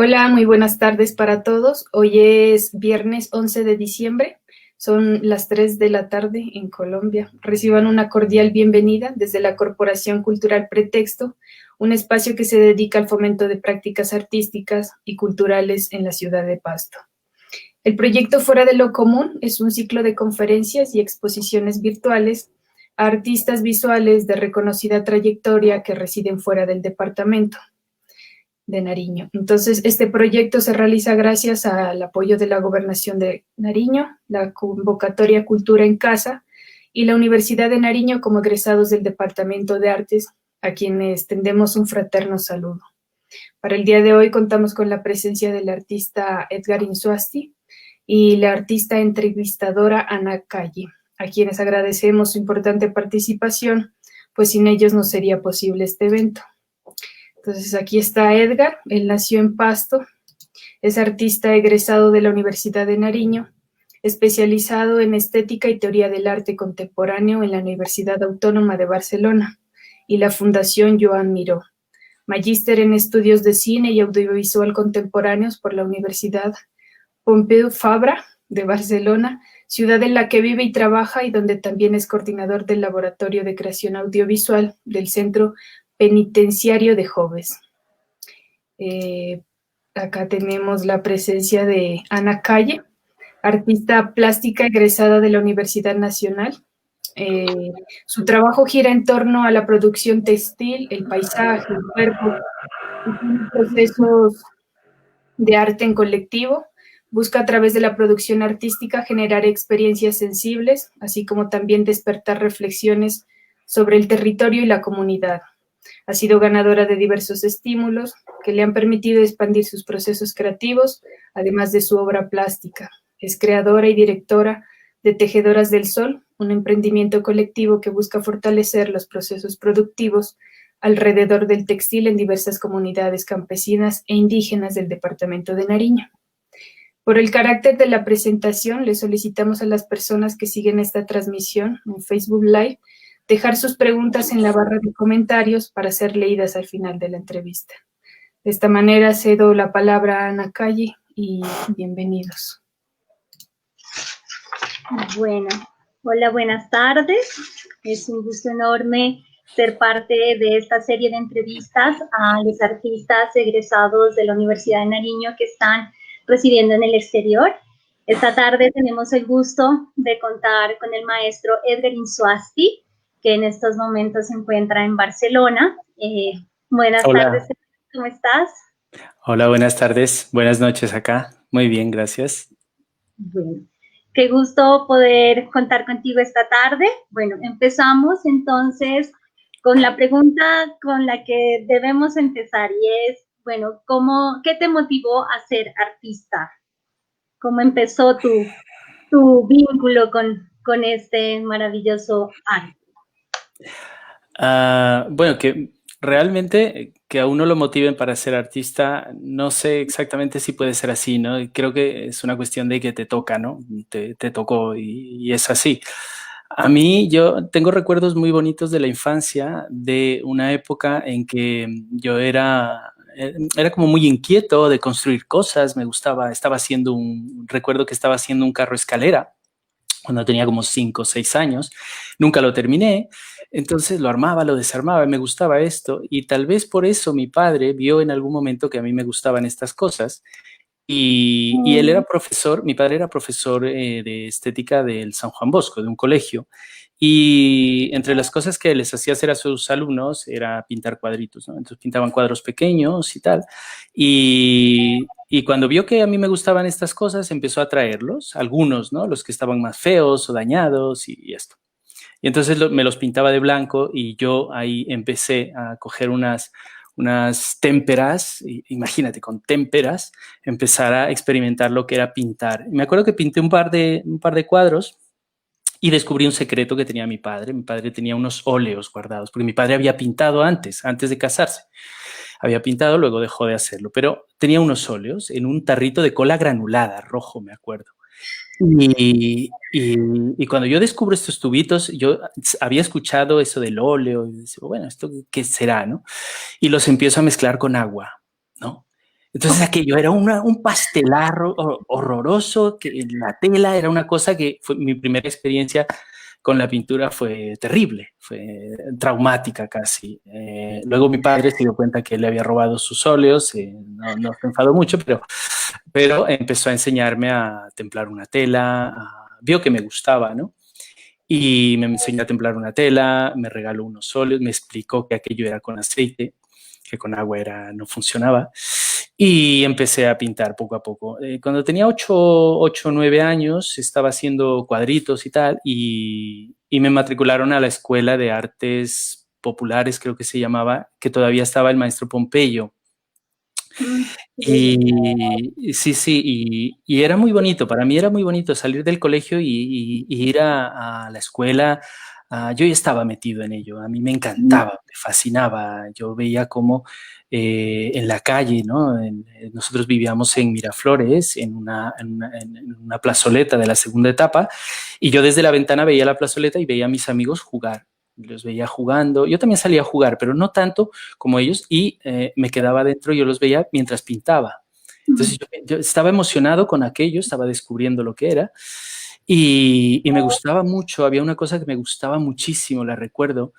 Hola, muy buenas tardes para todos. Hoy es viernes 11 de diciembre, son las 3 de la tarde en Colombia. Reciban una cordial bienvenida desde la Corporación Cultural Pretexto, un espacio que se dedica al fomento de prácticas artísticas y culturales en la ciudad de Pasto. El proyecto Fuera de lo Común es un ciclo de conferencias y exposiciones virtuales a artistas visuales de reconocida trayectoria que residen fuera del departamento de Nariño. Entonces, este proyecto se realiza gracias al apoyo de la Gobernación de Nariño, la convocatoria Cultura en Casa y la Universidad de Nariño como egresados del Departamento de Artes, a quienes tendemos un fraterno saludo. Para el día de hoy contamos con la presencia del artista Edgar Insuasti y la artista entrevistadora Ana Calle, a quienes agradecemos su importante participación, pues sin ellos no sería posible este evento. Entonces aquí está Edgar, él nació en Pasto, es artista egresado de la Universidad de Nariño, especializado en estética y teoría del arte contemporáneo en la Universidad Autónoma de Barcelona y la Fundación Joan Miró, magíster en estudios de cine y audiovisual contemporáneos por la Universidad Pompeu Fabra de Barcelona, ciudad en la que vive y trabaja y donde también es coordinador del Laboratorio de Creación Audiovisual del Centro Penitenciario de Joves. Acá tenemos la presencia de Ana Calle, artista plástica egresada de la Universidad Nacional. Su trabajo gira en torno a la producción textil, el paisaje, el cuerpo, procesos de arte en colectivo. Busca a través de la producción artística generar experiencias sensibles, así como también despertar reflexiones sobre el territorio y la comunidad. Ha sido ganadora de diversos estímulos que le han permitido expandir sus procesos creativos, además de su obra plástica. Es creadora y directora de Tejedoras del Sol, un emprendimiento colectivo que busca fortalecer los procesos productivos alrededor del textil en diversas comunidades campesinas e indígenas del departamento de Nariño. Por el carácter de la presentación, le solicitamos a las personas que siguen esta transmisión en Facebook Live dejar sus preguntas en la barra de comentarios para ser leídas al final de la entrevista. De esta manera cedo la palabra a Ana Calle y bienvenidos. Bueno, hola, buenas tardes. Es un gusto enorme ser parte de esta serie de entrevistas a los artistas egresados de la Universidad de Nariño que están residiendo en el exterior. Esta tarde tenemos el gusto de contar con el maestro Edgar Insuasti, que en estos momentos se encuentra en Barcelona. Buenas tardes, ¿cómo estás? Hola, buenas tardes, buenas noches acá. Muy bien, gracias. Bueno, qué gusto poder contar contigo esta tarde. Bueno, empezamos entonces con la pregunta con la que debemos empezar y es, bueno, ¿qué te motivó a ser artista? ¿Cómo empezó tu vínculo con este maravilloso arte? Bueno, que realmente que a uno lo motiven para ser artista, no sé exactamente si puede ser así, ¿no? Creo que es una cuestión de que te toca, ¿no? Te tocó y es así. A mí, yo tengo recuerdos muy bonitos de la infancia, de una época en que yo era como muy inquieto de construir cosas, me gustaba, recuerdo que estaba haciendo un carro escalera cuando tenía como 5 o 6 años, nunca lo terminé, entonces lo armaba, lo desarmaba, me gustaba esto y tal vez por eso mi padre vio en algún momento que a mí me gustaban estas cosas y él era profesor, mi padre era profesor de estética del San Juan Bosco, de un colegio, y entre las cosas que les hacía hacer a sus alumnos era pintar cuadritos, ¿no? Entonces pintaban cuadros pequeños y tal, y cuando vio que a mí me gustaban estas cosas, empezó a traerlos, algunos, ¿no? Los que estaban más feos o dañados y esto. Y entonces me los pintaba de blanco y yo ahí empecé a coger unas témperas, imagínate, con témperas, empezar a experimentar lo que era pintar. Y me acuerdo que pinté un par de cuadros y descubrí un secreto que tenía mi padre. Mi padre tenía unos óleos guardados, porque mi padre había pintado antes de casarse. Había pintado, luego dejó de hacerlo, pero tenía unos óleos en un tarrito de cola granulada, rojo, me acuerdo. Y cuando yo descubro estos tubitos, yo había escuchado eso del óleo y decía, bueno, ¿esto qué será, no? Y los empiezo a mezclar con agua, ¿no? Entonces aquello era un pastelarro horroroso, que la tela era una cosa que fue mi primera experiencia con la pintura fue terrible, fue traumática casi. Luego mi padre se dio cuenta que él le había robado sus óleos, no se enfadó mucho, pero empezó a enseñarme a templar una tela, vio que me gustaba, ¿no? Y me enseñó a templar una tela, me regaló unos óleos, me explicó que aquello era con aceite, que con agua no funcionaba. Y empecé a pintar poco a poco. Cuando tenía 8 o 9 años, estaba haciendo cuadritos y tal, y me matricularon a la Escuela de Artes Populares, creo que se llamaba, que todavía estaba el maestro Pompeyo. Y sí, y era muy bonito, para mí era muy bonito salir del colegio y ir a la escuela. Yo ya estaba metido en ello, a mí me encantaba, me fascinaba. Yo veía cómo en la calle, ¿no? Nosotros vivíamos en Miraflores, en una plazoleta de la segunda etapa, y yo desde la ventana veía la plazoleta y veía a mis amigos jugar. Los veía jugando, yo también salía a jugar, pero no tanto como ellos, y me quedaba dentro, yo los veía mientras pintaba. Entonces yo estaba emocionado con aquello, estaba descubriendo lo que era, y me gustaba mucho. Había una cosa que me gustaba muchísimo, la recuerdo.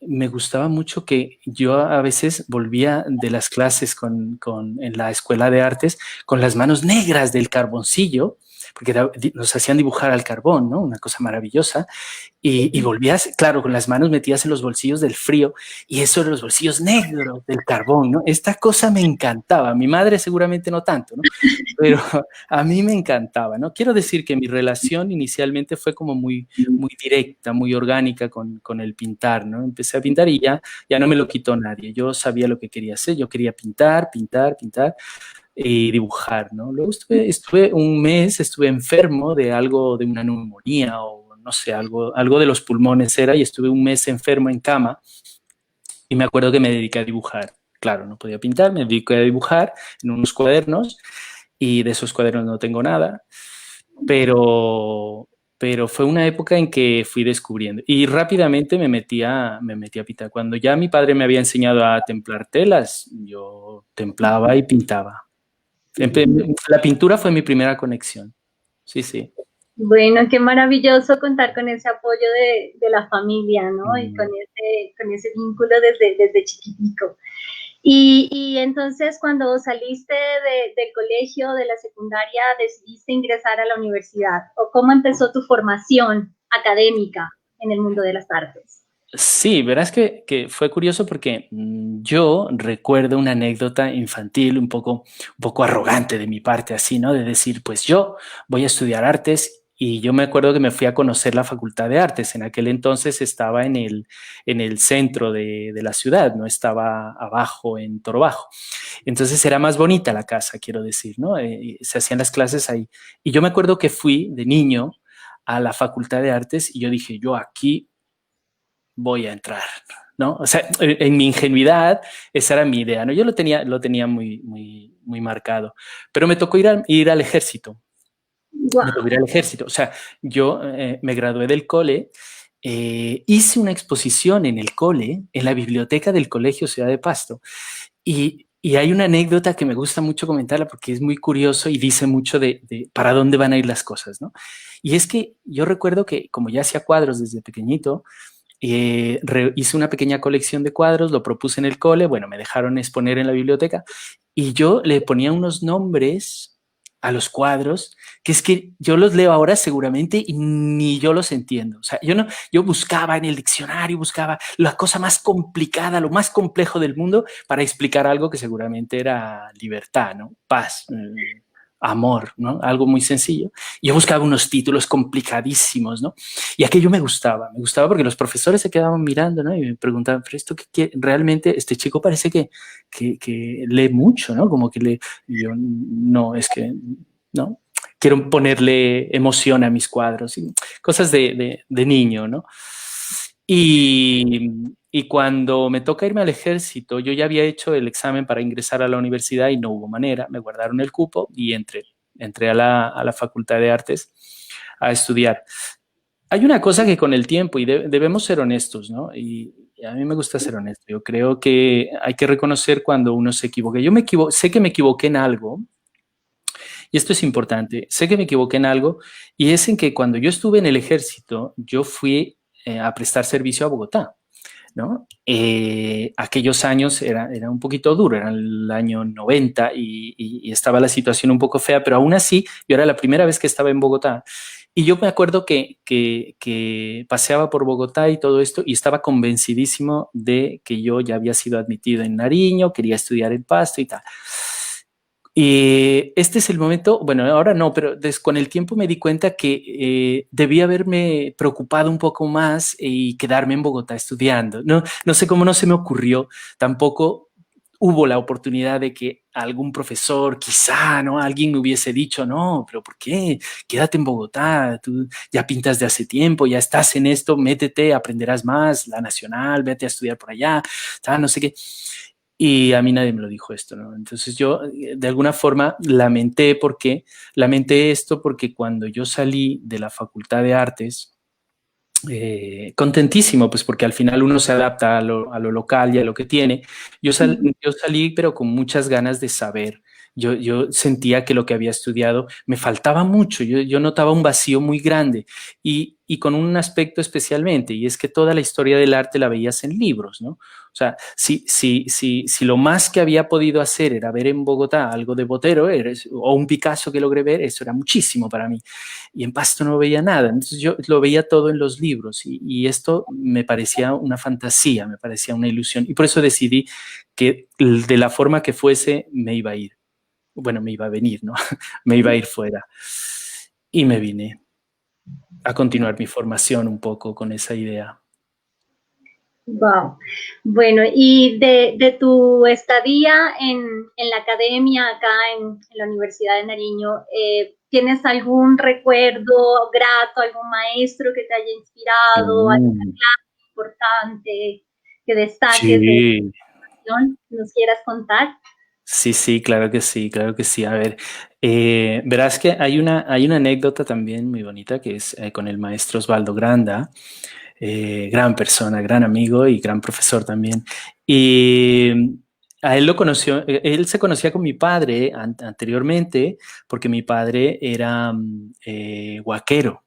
Me gustaba mucho que yo a veces volvía de las clases en la escuela de artes con las manos negras del carboncillo, porque nos hacían dibujar al carbón, ¿no? Una cosa maravillosa. Y volvías, claro, con las manos metidas en los bolsillos del frío, y eso de los bolsillos negros del carbón, ¿no? Esta cosa me encantaba. A mi madre seguramente no tanto, ¿no? Pero a mí me encantaba, ¿no? Quiero decir que mi relación inicialmente fue como muy directa, muy orgánica con el pintar, ¿no? Empecé a pintar y ya no me lo quitó nadie. Yo sabía lo que quería hacer, yo quería pintar y dibujar, ¿no? Luego estuve un mes, estuve enfermo de algo, de una neumonía o no sé, algo de los pulmones era, y estuve un mes enfermo en cama, y me acuerdo que me dediqué a dibujar. Claro, no podía pintar, me dediqué a dibujar en unos cuadernos, y de esos cuadernos no tengo nada, pero fue una época en que fui descubriendo y rápidamente me metí a pintar. Cuando ya mi padre me había enseñado a templar telas, yo templaba y pintaba. La pintura fue mi primera conexión. Sí, sí. Bueno, qué maravilloso contar con ese apoyo de la familia, ¿no? Y con ese vínculo desde chiquitico. Y entonces cuando saliste del colegio, de la secundaria, decidiste ingresar a la universidad. ¿O cómo empezó tu formación académica en el mundo de las artes? Sí, verás que fue curioso porque yo recuerdo una anécdota infantil un poco arrogante de mi parte, así, ¿no? De decir, pues yo voy a estudiar artes. Y yo me acuerdo que me fui a conocer la Facultad de Artes. En aquel entonces estaba en el centro de la ciudad, no estaba abajo en Toro Bajo. Entonces era más bonita la casa, quiero decir, ¿no? Se hacían las clases ahí. Y yo me acuerdo que fui de niño a la Facultad de Artes y yo dije, yo aquí voy a entrar, ¿no? O sea, en mi ingenuidad, esa era mi idea, ¿no? Yo lo tenía muy, muy, muy marcado, pero me tocó ir al ejército. Wow. Me tocó ir al ejército. O sea, yo me gradué del cole, hice una exposición en el cole, en la biblioteca del Colegio Ciudad de Pasto, y hay una anécdota que me gusta mucho comentarla porque es muy curioso y dice mucho de para dónde van a ir las cosas, ¿no? Y es que yo recuerdo que como ya hacía cuadros desde pequeñito, hice una pequeña colección de cuadros, lo propuse en el cole, bueno, me dejaron exponer en la biblioteca, y yo le ponía unos nombres a los cuadros, que es que yo los leo ahora seguramente y ni yo los entiendo. O sea, yo buscaba en el diccionario, buscaba la cosa más complicada, lo más complejo del mundo para explicar algo que seguramente era libertad, ¿no? Paz, amor, ¿no? Algo muy sencillo. Yo buscaba unos títulos complicadísimos, ¿no? Y aquello me gustaba porque los profesores se quedaban mirando, ¿no? Y me preguntaban, pero esto qué realmente, este chico parece que lee mucho, ¿no? Como que lee, y yo, no, es que, no, quiero ponerle emoción a mis cuadros, y cosas de niño, ¿no? Y cuando me toca irme al ejército, yo ya había hecho el examen para ingresar a la universidad y no hubo manera, me guardaron el cupo y entré a la Facultad de Artes a estudiar. Hay una cosa que con el tiempo, y debemos ser honestos, ¿no? Y a mí me gusta ser honesto. Yo creo que hay que reconocer cuando uno se equivoca. Sé que me equivoqué en algo, y esto es importante. Sé que me equivoqué en algo, y es en que cuando yo estuve en el ejército, yo fui a prestar servicio a Bogotá, ¿no? Aquellos años era un poquito duro, era el año 90 y estaba la situación un poco fea, pero aún así, yo era la primera vez que estaba en Bogotá. Y yo me acuerdo que paseaba por Bogotá y todo esto y estaba convencidísimo de que yo ya había sido admitido en Nariño, quería estudiar en Pasto y tal. Y este es el momento, bueno, ahora no, pero con el tiempo me di cuenta que debía haberme preocupado un poco más y quedarme en Bogotá estudiando. No sé cómo no se me ocurrió, tampoco hubo la oportunidad de que algún profesor, quizá, ¿no? Alguien me hubiese dicho, no, pero ¿por qué? Quédate en Bogotá, tú ya pintas de hace tiempo, ya estás en esto, métete, aprenderás más, la nacional, vete a estudiar por allá, no sé qué. Y a mí nadie me lo dijo esto, ¿no? Entonces yo de alguna forma lamenté esto porque cuando yo salí de la Facultad de Artes, contentísimo, pues porque al final uno se adapta a lo local y a lo que tiene. Yo salí, pero con muchas ganas de saber. Yo sentía que lo que había estudiado me faltaba mucho. Yo notaba un vacío muy grande y con un aspecto especialmente, y es que toda la historia del arte la veías en libros, ¿no? O sea, si lo más que había podido hacer era ver en Bogotá algo de Botero o un Picasso que logré ver, eso era muchísimo para mí. Y en Pasto no veía nada. Entonces yo lo veía todo en los libros y esto me parecía una fantasía, me parecía una ilusión. Y por eso decidí que de la forma que fuese me iba a ir. Bueno, me iba a venir, ¿no? Me iba a ir fuera. Y me vine a continuar mi formación un poco con esa idea. Wow. Bueno, y de tu estadía en la academia acá en la Universidad de Nariño, ¿tienes algún recuerdo grato, algún maestro que te haya inspirado, alguna clase importante que destaques de esta Sí. educación que nos quieras contar? Sí, claro que sí, claro que sí. A ver, verás que hay una anécdota también muy bonita que es con el maestro Osvaldo Granda, gran persona, gran amigo y gran profesor también. Y a él lo conoció, él se conocía con mi padre anteriormente, porque mi padre era huaquero.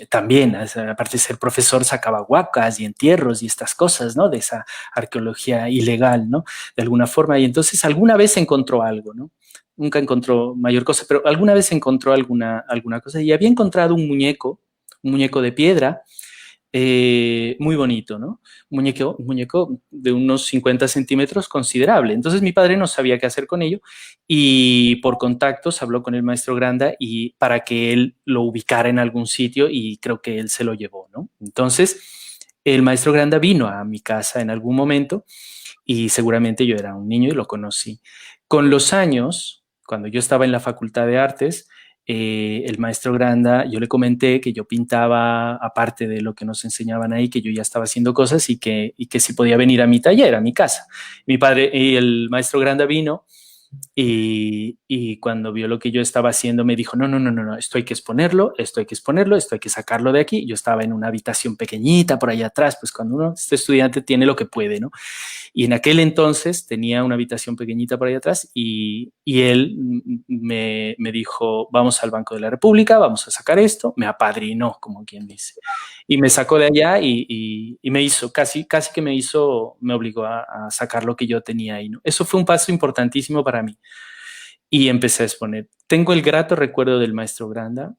También, aparte de ser profesor, sacaba huacas y entierros y estas cosas, ¿no? De esa arqueología ilegal, ¿no? De alguna forma. Y entonces alguna vez encontró algo, ¿no? Nunca encontró mayor cosa, pero alguna vez encontró alguna cosa y había encontrado un muñeco de piedra, muy bonito, ¿no? Un muñeco de unos 50 centímetros considerable. Entonces mi padre no sabía qué hacer con ello y por contactos habló con el maestro Granda y para que él lo ubicara en algún sitio y creo que él se lo llevó, ¿no? Entonces el maestro Granda vino a mi casa en algún momento y seguramente yo era un niño y lo conocí. Con los años, cuando yo estaba en la Facultad de Artes, el maestro Granda, yo le comenté que yo pintaba, aparte de lo que nos enseñaban ahí, que yo ya estaba haciendo cosas y que si podía venir a mi taller, a mi casa. Mi padre y el maestro Granda vino y cuando vio lo que yo estaba haciendo me dijo, no, esto hay que exponerlo, esto hay que exponerlo, esto hay que sacarlo de aquí. Yo estaba en una habitación pequeñita por allá atrás, pues cuando uno, este estudiante tiene lo que puede, ¿no? Y en aquel entonces tenía una habitación pequeñita por ahí atrás y él me dijo, vamos al Banco de la República, vamos a sacar esto, me apadrinó, como quien dice. Y me sacó de allá y me hizo, casi que me obligó a sacar lo que yo tenía ahí, ¿no? Eso fue un paso importantísimo para mí. Y empecé a exponer. Tengo el grato recuerdo del maestro Granda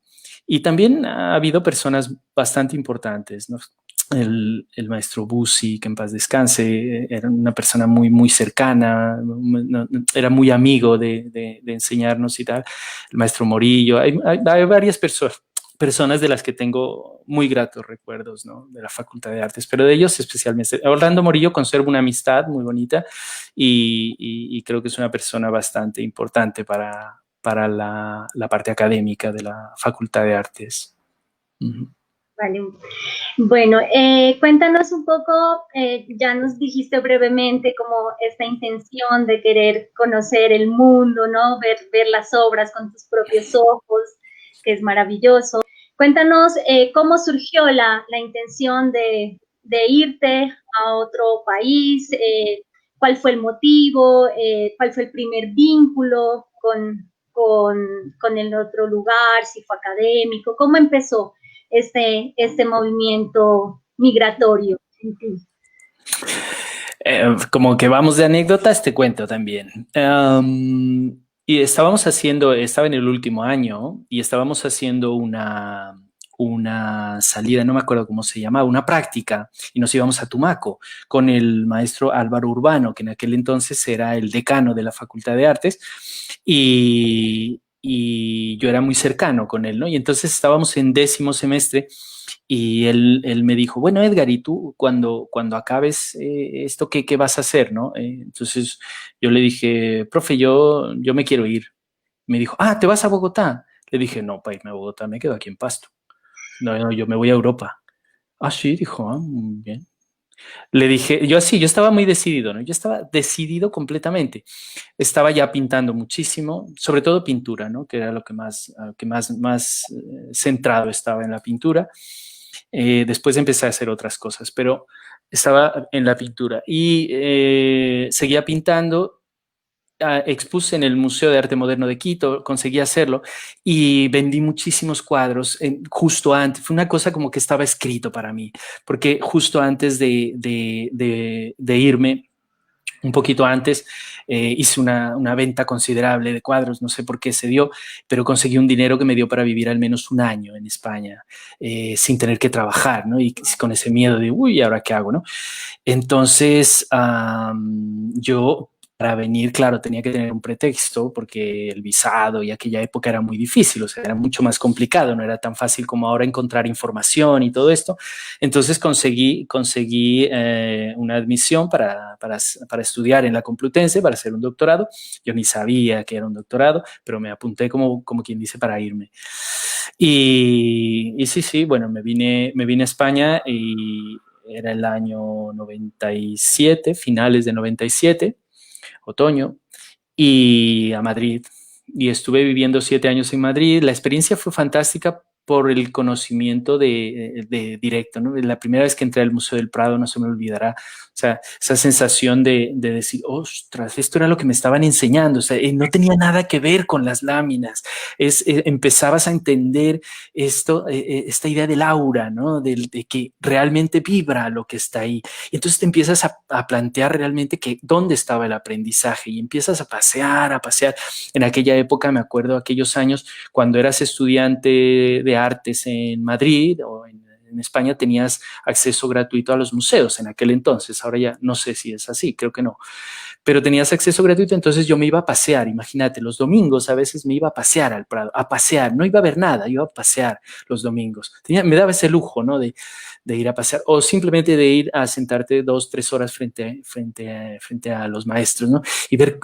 y también ha habido personas bastante importantes, ¿no? El maestro Bussi, que en paz descanse, era una persona muy cercana, era muy amigo de enseñarnos y tal. El maestro Morillo, hay varias personas de las que tengo muy gratos recuerdos, ¿no? De la Facultad de Artes, pero de ellos especialmente. Orlando Morillo conservo una amistad muy bonita y creo que es una persona bastante importante para la parte académica de la Facultad de Artes. Vale. Bueno, cuéntanos un poco, ya nos dijiste brevemente como esta intención de querer conocer el mundo, ¿no? Ver las obras con tus propios ojos, que es maravilloso. Cuéntanos cómo surgió la intención de de irte a otro país? ¿Cuál fue el motivo? ¿Cuál fue el primer vínculo con el otro lugar? ¿Si fue académico? ¿Cómo empezó este movimiento migratorio en ti? Como que vamos de anécdotas, te cuento también. Y estaba en el último año y estábamos haciendo una salida, no me acuerdo cómo se llamaba, una práctica, y nos íbamos a Tumaco con el maestro Álvaro Urbano, que en aquel entonces era el decano de la Facultad de Artes, y yo era muy cercano con él, ¿no? Y entonces estábamos en 10º semestre. Y él me dijo, bueno, Edgar, ¿y tú cuando acabes esto, qué vas a hacer, no? Entonces yo le dije, profe, yo me quiero ir. Me dijo, ¿te vas a Bogotá? Le dije, no, para irme a Bogotá me quedo aquí en Pasto. No, yo me voy a Europa. Sí, dijo, muy bien. Le dije, yo estaba muy decidido, ¿no? Yo estaba decidido completamente. Estaba ya pintando muchísimo, sobre todo pintura, ¿no? Que era lo que más centrado estaba en la pintura. Después empecé a hacer otras cosas, pero estaba en la pintura y seguía pintando. Expuse en el Museo de Arte Moderno de Quito, conseguí hacerlo y vendí muchísimos cuadros justo antes. Fue una cosa como que estaba escrito para mí, porque justo antes de irme, un poquito antes, hice una venta considerable de cuadros, no sé por qué se dio, pero conseguí un dinero que me dio para vivir al menos un año en España, sin tener que trabajar, ¿no? Y con ese miedo de, uy, ¿ahora qué hago, no? Entonces, yo para venir, claro, tenía que tener un pretexto porque el visado y aquella época era muy difícil, o sea, era mucho más complicado, no era tan fácil como ahora encontrar información y todo esto. Entonces conseguí una admisión para estudiar en la Complutense, para hacer un doctorado. Yo ni sabía que era un doctorado, pero me apunté como quien dice para irme. Y sí, bueno, me vine a España y era el año 97, finales de 97, otoño, y a Madrid. Y estuve viviendo 7 años en Madrid. La experiencia fue fantástica por el conocimiento de directo, ¿no? La primera vez que entré al Museo del Prado no se me olvidará. O sea, esa sensación de decir, ostras, esto era lo que me estaban enseñando. O sea, no tenía nada que ver con las láminas. Empezabas a entender esta idea del aura, ¿no? De que realmente vibra lo que está ahí. Y entonces te empiezas a plantear realmente que dónde estaba el aprendizaje y empiezas a pasear. En aquella época, me acuerdo, aquellos años, cuando eras estudiante de artes en Madrid o en España, tenías acceso gratuito a los museos en aquel entonces. Ahora ya no sé si es así, creo que no. Pero tenías acceso gratuito, entonces yo me iba a pasear, imagínate, los domingos a veces me iba a pasear al Prado, a pasear, no iba a ver nada, iba a pasear los domingos. Me daba ese lujo, ¿no? De ir a pasear o simplemente de ir a sentarte 2-3 horas frente a los maestros, ¿no? Y ver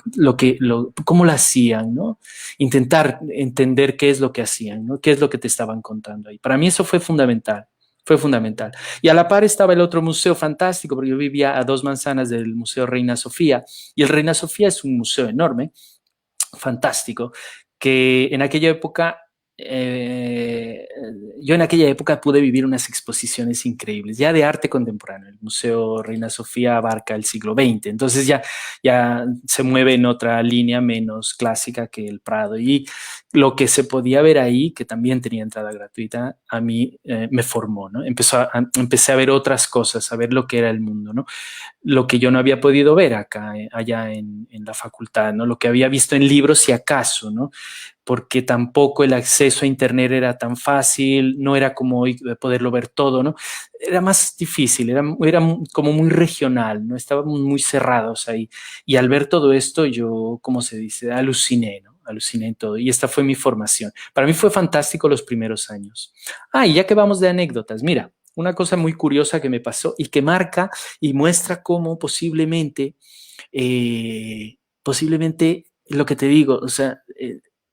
cómo lo hacían, ¿no? Intentar entender qué es lo que hacían, ¿no? Qué es lo que te estaban contando ahí. Para mí eso fue fundamental. Fue fundamental. Y a la par estaba el otro museo fantástico, porque yo vivía a 2 manzanas del Museo Reina Sofía, y el Reina Sofía es un museo enorme, fantástico, que en aquella época, yo en aquella época pude vivir unas exposiciones increíbles, ya de arte contemporáneo. El Museo Reina Sofía abarca el siglo XX, entonces ya se mueve en otra línea menos clásica que el Prado, y lo que se podía ver ahí, que también tenía entrada gratuita, a mí me formó, ¿no? Empecé a ver otras cosas, a ver lo que era el mundo, ¿no? Lo que yo no había podido ver allá en la facultad, ¿no? Lo que había visto en libros, si acaso, ¿no? Porque tampoco el acceso a internet era tan fácil, no era como hoy poderlo ver todo, ¿no? Era más difícil, era como muy regional, ¿no? Estábamos muy cerrados ahí. Y al ver todo esto, yo, ¿cómo se dice? Aluciné, ¿no? Aluciné en todo. Y esta fue mi formación. Para mí fue fantástico los primeros años. Y ya que vamos de anécdotas, mira, una cosa muy curiosa que me pasó y que marca y muestra cómo posiblemente lo que te digo, o sea,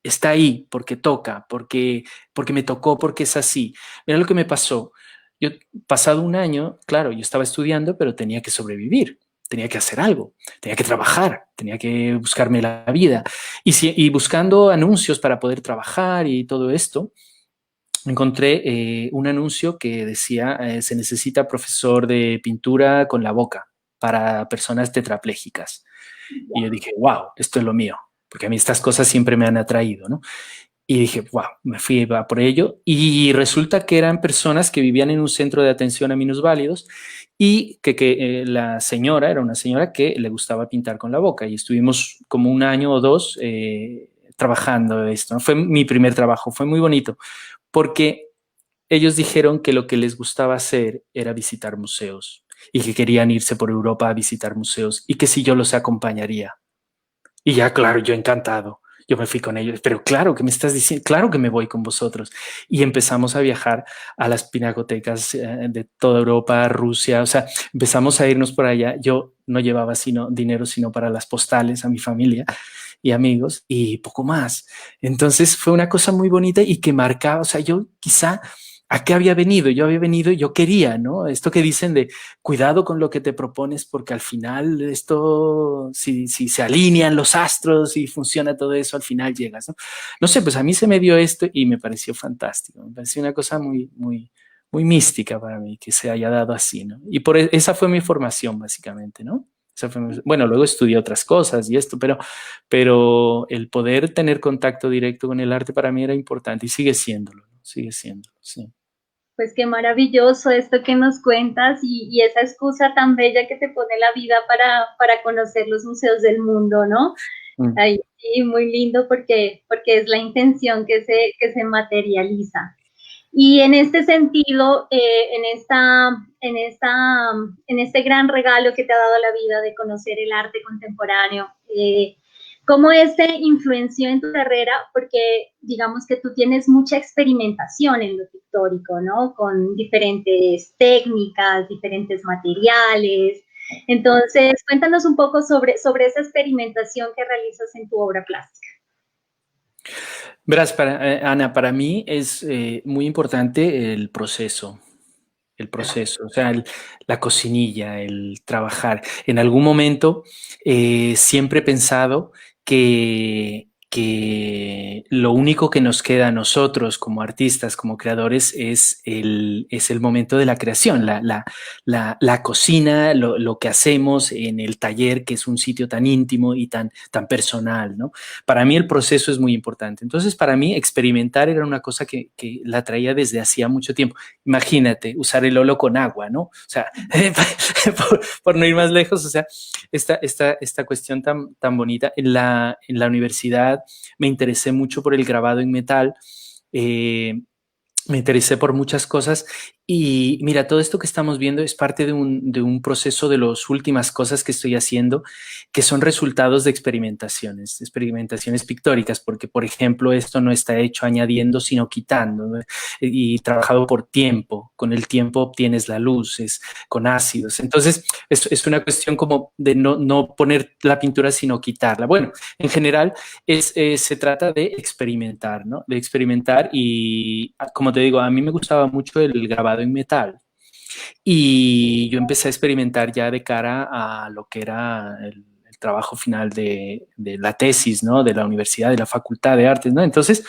está ahí porque toca, porque me tocó, porque es así. Mira lo que me pasó. Yo, pasado un año, claro, yo estaba estudiando, pero tenía que sobrevivir, tenía que hacer algo, tenía que trabajar, tenía que buscarme la vida. Y buscando anuncios para poder trabajar y todo esto, encontré un anuncio que decía, se necesita profesor de pintura con la boca para personas tetraplégicas. Y yo dije, wow, esto es lo mío, porque a mí estas cosas siempre me han atraído, ¿no? Y dije, wow, me fui a por ello. Y resulta que eran personas que vivían en un centro de atención a minusválidos y que la señora era una señora que le gustaba pintar con la boca. Y estuvimos como un año o dos trabajando esto, ¿no? Fue mi primer trabajo, fue muy bonito, porque ellos dijeron que lo que les gustaba hacer era visitar museos y que querían irse por Europa a visitar museos y que si yo los acompañaría. Y ya, claro, yo encantado. Yo me fui con ellos, pero claro que me estás diciendo, claro que me voy con vosotros. Y empezamos a viajar a las pinacotecas de toda Europa, Rusia, o sea, empezamos a irnos por allá. Yo no llevaba dinero sino para las postales a mi familia y amigos y poco más. Entonces fue una cosa muy bonita y que marcaba, o sea, yo quizá ¿a qué había venido? Yo había venido, yo quería, ¿no? Esto que dicen de cuidado con lo que te propones porque al final esto, si se alinean los astros y funciona todo eso, al final llegas, ¿no? No sé, pues a mí se me dio esto y me pareció fantástico. Me pareció una cosa muy mística para mí que se haya dado así, ¿no? Y esa fue mi formación, básicamente, ¿no? Bueno, luego estudié otras cosas y esto, pero el poder tener contacto directo con el arte para mí era importante y sigue siéndolo, ¿no? Sigue siéndolo, sí. Pues qué maravilloso esto que nos cuentas y esa excusa tan bella que te pone la vida para conocer los museos del mundo, ¿no? Ahí, sí, muy lindo porque es la intención que se materializa. Y en este sentido, en este gran regalo que te ha dado la vida de conocer el arte contemporáneo, ¿cómo este influenció en tu carrera? Porque digamos que tú tienes mucha experimentación en lo pictórico, ¿no? Con diferentes técnicas, diferentes materiales. Entonces, cuéntanos un poco sobre esa experimentación que realizas en tu obra plástica. Verás, Ana, para mí es muy importante el proceso, o sea, la cocinilla, el trabajar. En algún momento siempre he pensado que lo único que nos queda a nosotros como artistas, como creadores, es el momento de la creación, la cocina, lo que hacemos en el taller, que es un sitio tan íntimo y tan personal, ¿no? Para mí el proceso es muy importante. Entonces, para mí experimentar era una cosa que la traía desde hacía mucho tiempo. Imagínate, usar el olo con agua, ¿no? O sea, por no ir más lejos, o sea, esta cuestión tan bonita. En la universidad me interesé mucho por el grabado en metal, me interesé por muchas cosas y mira, todo esto que estamos viendo es parte de un proceso de las últimas cosas que estoy haciendo, que son resultados de experimentaciones pictóricas, porque por ejemplo esto no está hecho añadiendo, sino quitando, ¿no? Y trabajado por tiempo, con el tiempo obtienes la luz, es con ácidos. Entonces es una cuestión como de no poner la pintura, sino quitarla. Bueno, en general se trata de experimentar, ¿no? De experimentar y, como te digo, a mí me gustaba mucho el grabado en metal y yo empecé a experimentar ya de cara a lo que era el trabajo final de la tesis, ¿no? De la universidad, de la Facultad de Artes, ¿no? Entonces,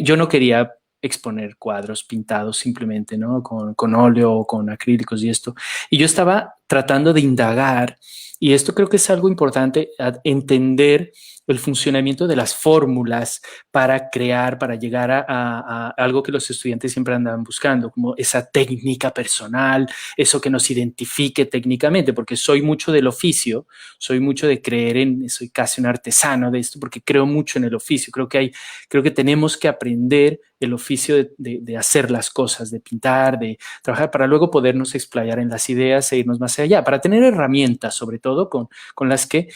yo no quería exponer cuadros pintados simplemente, ¿no? Con óleo o con acrílicos y esto. Y yo estaba tratando de indagar, y esto creo que es algo importante, entender el funcionamiento de las fórmulas para crear, para llegar a algo que los estudiantes siempre andan buscando, como esa técnica personal, eso que nos identifique técnicamente, porque soy mucho del oficio, soy mucho de creer soy casi un artesano de esto, porque creo mucho en el oficio, creo que tenemos que aprender el oficio de hacer las cosas, de pintar, de trabajar, para luego podernos explayar en las ideas e irnos más allá, para tener herramientas, sobre todo, con las que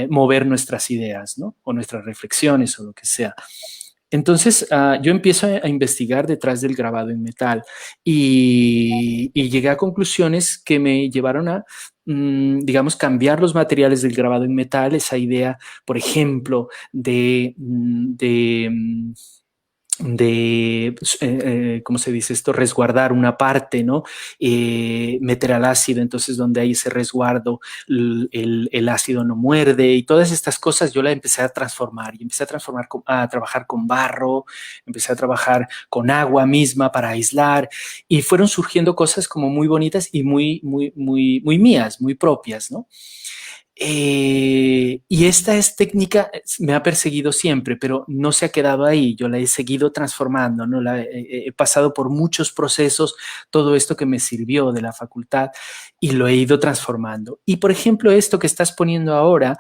mover nuestras ideas, ¿no? O nuestras reflexiones o lo que sea. Entonces, yo empiezo a investigar detrás del grabado en metal y llegué a conclusiones que me llevaron a, digamos, cambiar los materiales del grabado en metal, esa idea, por ejemplo, ¿cómo se dice esto? Resguardar una parte, ¿no? Meter al ácido, entonces donde hay ese resguardo, el ácido no muerde y todas estas cosas yo la empecé a transformar y empecé a transformar, a trabajar con barro, empecé a trabajar con agua misma para aislar y fueron surgiendo cosas como muy bonitas y muy mías, muy propias, ¿no? Y esta es técnica, me ha perseguido siempre, pero no se ha quedado ahí. Yo la he seguido transformando, ¿no? He pasado por muchos procesos, todo esto que me sirvió de la facultad y lo he ido transformando. Y por ejemplo, esto que estás poniendo ahora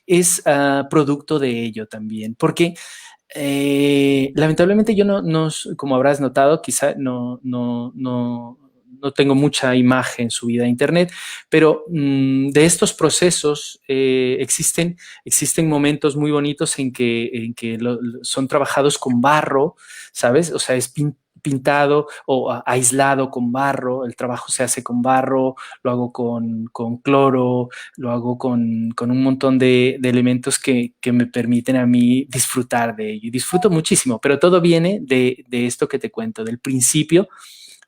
es producto de ello también, porque lamentablemente yo como habrás notado, quizá no tengo mucha imagen subida a internet, pero de estos procesos existen momentos muy bonitos en que son trabajados con barro, ¿sabes? O sea, es pintado o aislado con barro, el trabajo se hace con barro, lo hago con cloro, lo hago con un montón de elementos que me permiten a mí disfrutar de ello. Y disfruto muchísimo, pero todo viene de esto que te cuento, del principio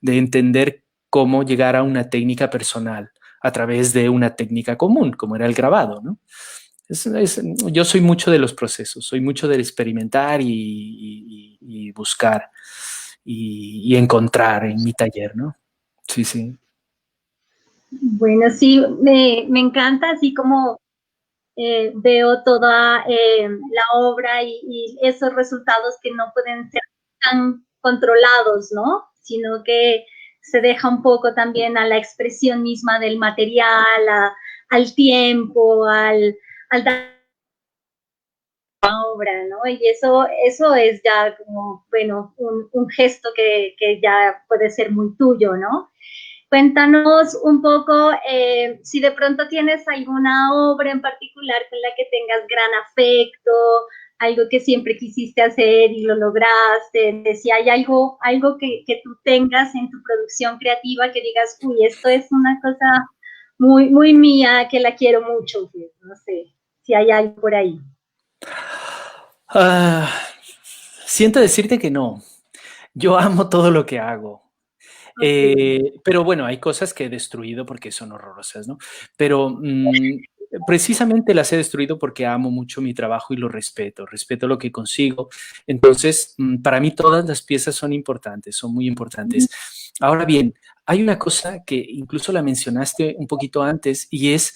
de entender cómo llegar a una técnica personal a través de una técnica común, como era el grabado, ¿no? Yo soy mucho de los procesos, soy mucho del experimentar y buscar y encontrar en mi taller, ¿no? Sí, sí. Bueno, sí, me encanta, así como veo toda la obra y esos resultados que no pueden ser tan controlados, ¿no? Sino que se deja un poco también a la expresión misma del material, al tiempo, al dar la obra, ¿no? Y eso es ya como, bueno, un gesto que ya puede ser muy tuyo, ¿no? Cuéntanos un poco si de pronto tienes alguna obra en particular con la que tengas gran afecto, algo que siempre quisiste hacer y lo lograste, si hay algo que tú tengas en tu producción creativa que digas, uy, esto es una cosa muy mía, que la quiero mucho, pues, no sé, si hay algo por ahí. Siento decirte que no. Yo amo todo lo que hago. Okay. Pero bueno, hay cosas que he destruido porque son horrorosas, ¿no? Pero precisamente las he destruido porque amo mucho mi trabajo y lo respeto, respeto lo que consigo. Entonces, para mí todas las piezas son importantes, son muy importantes. Ahora bien, hay una cosa que incluso la mencionaste un poquito antes y es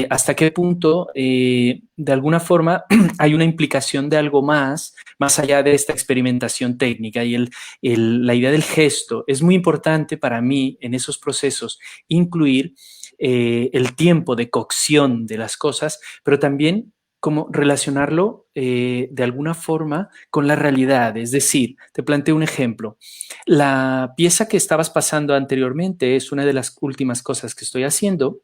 hasta qué punto, de alguna forma, hay una implicación de algo más allá de esta experimentación técnica y la idea del gesto. Es muy importante para mí en esos procesos incluir el tiempo de cocción de las cosas, pero también como relacionarlo de alguna forma con la realidad. Es decir, te planteo un ejemplo. La pieza que estabas pasando anteriormente es una de las últimas cosas que estoy haciendo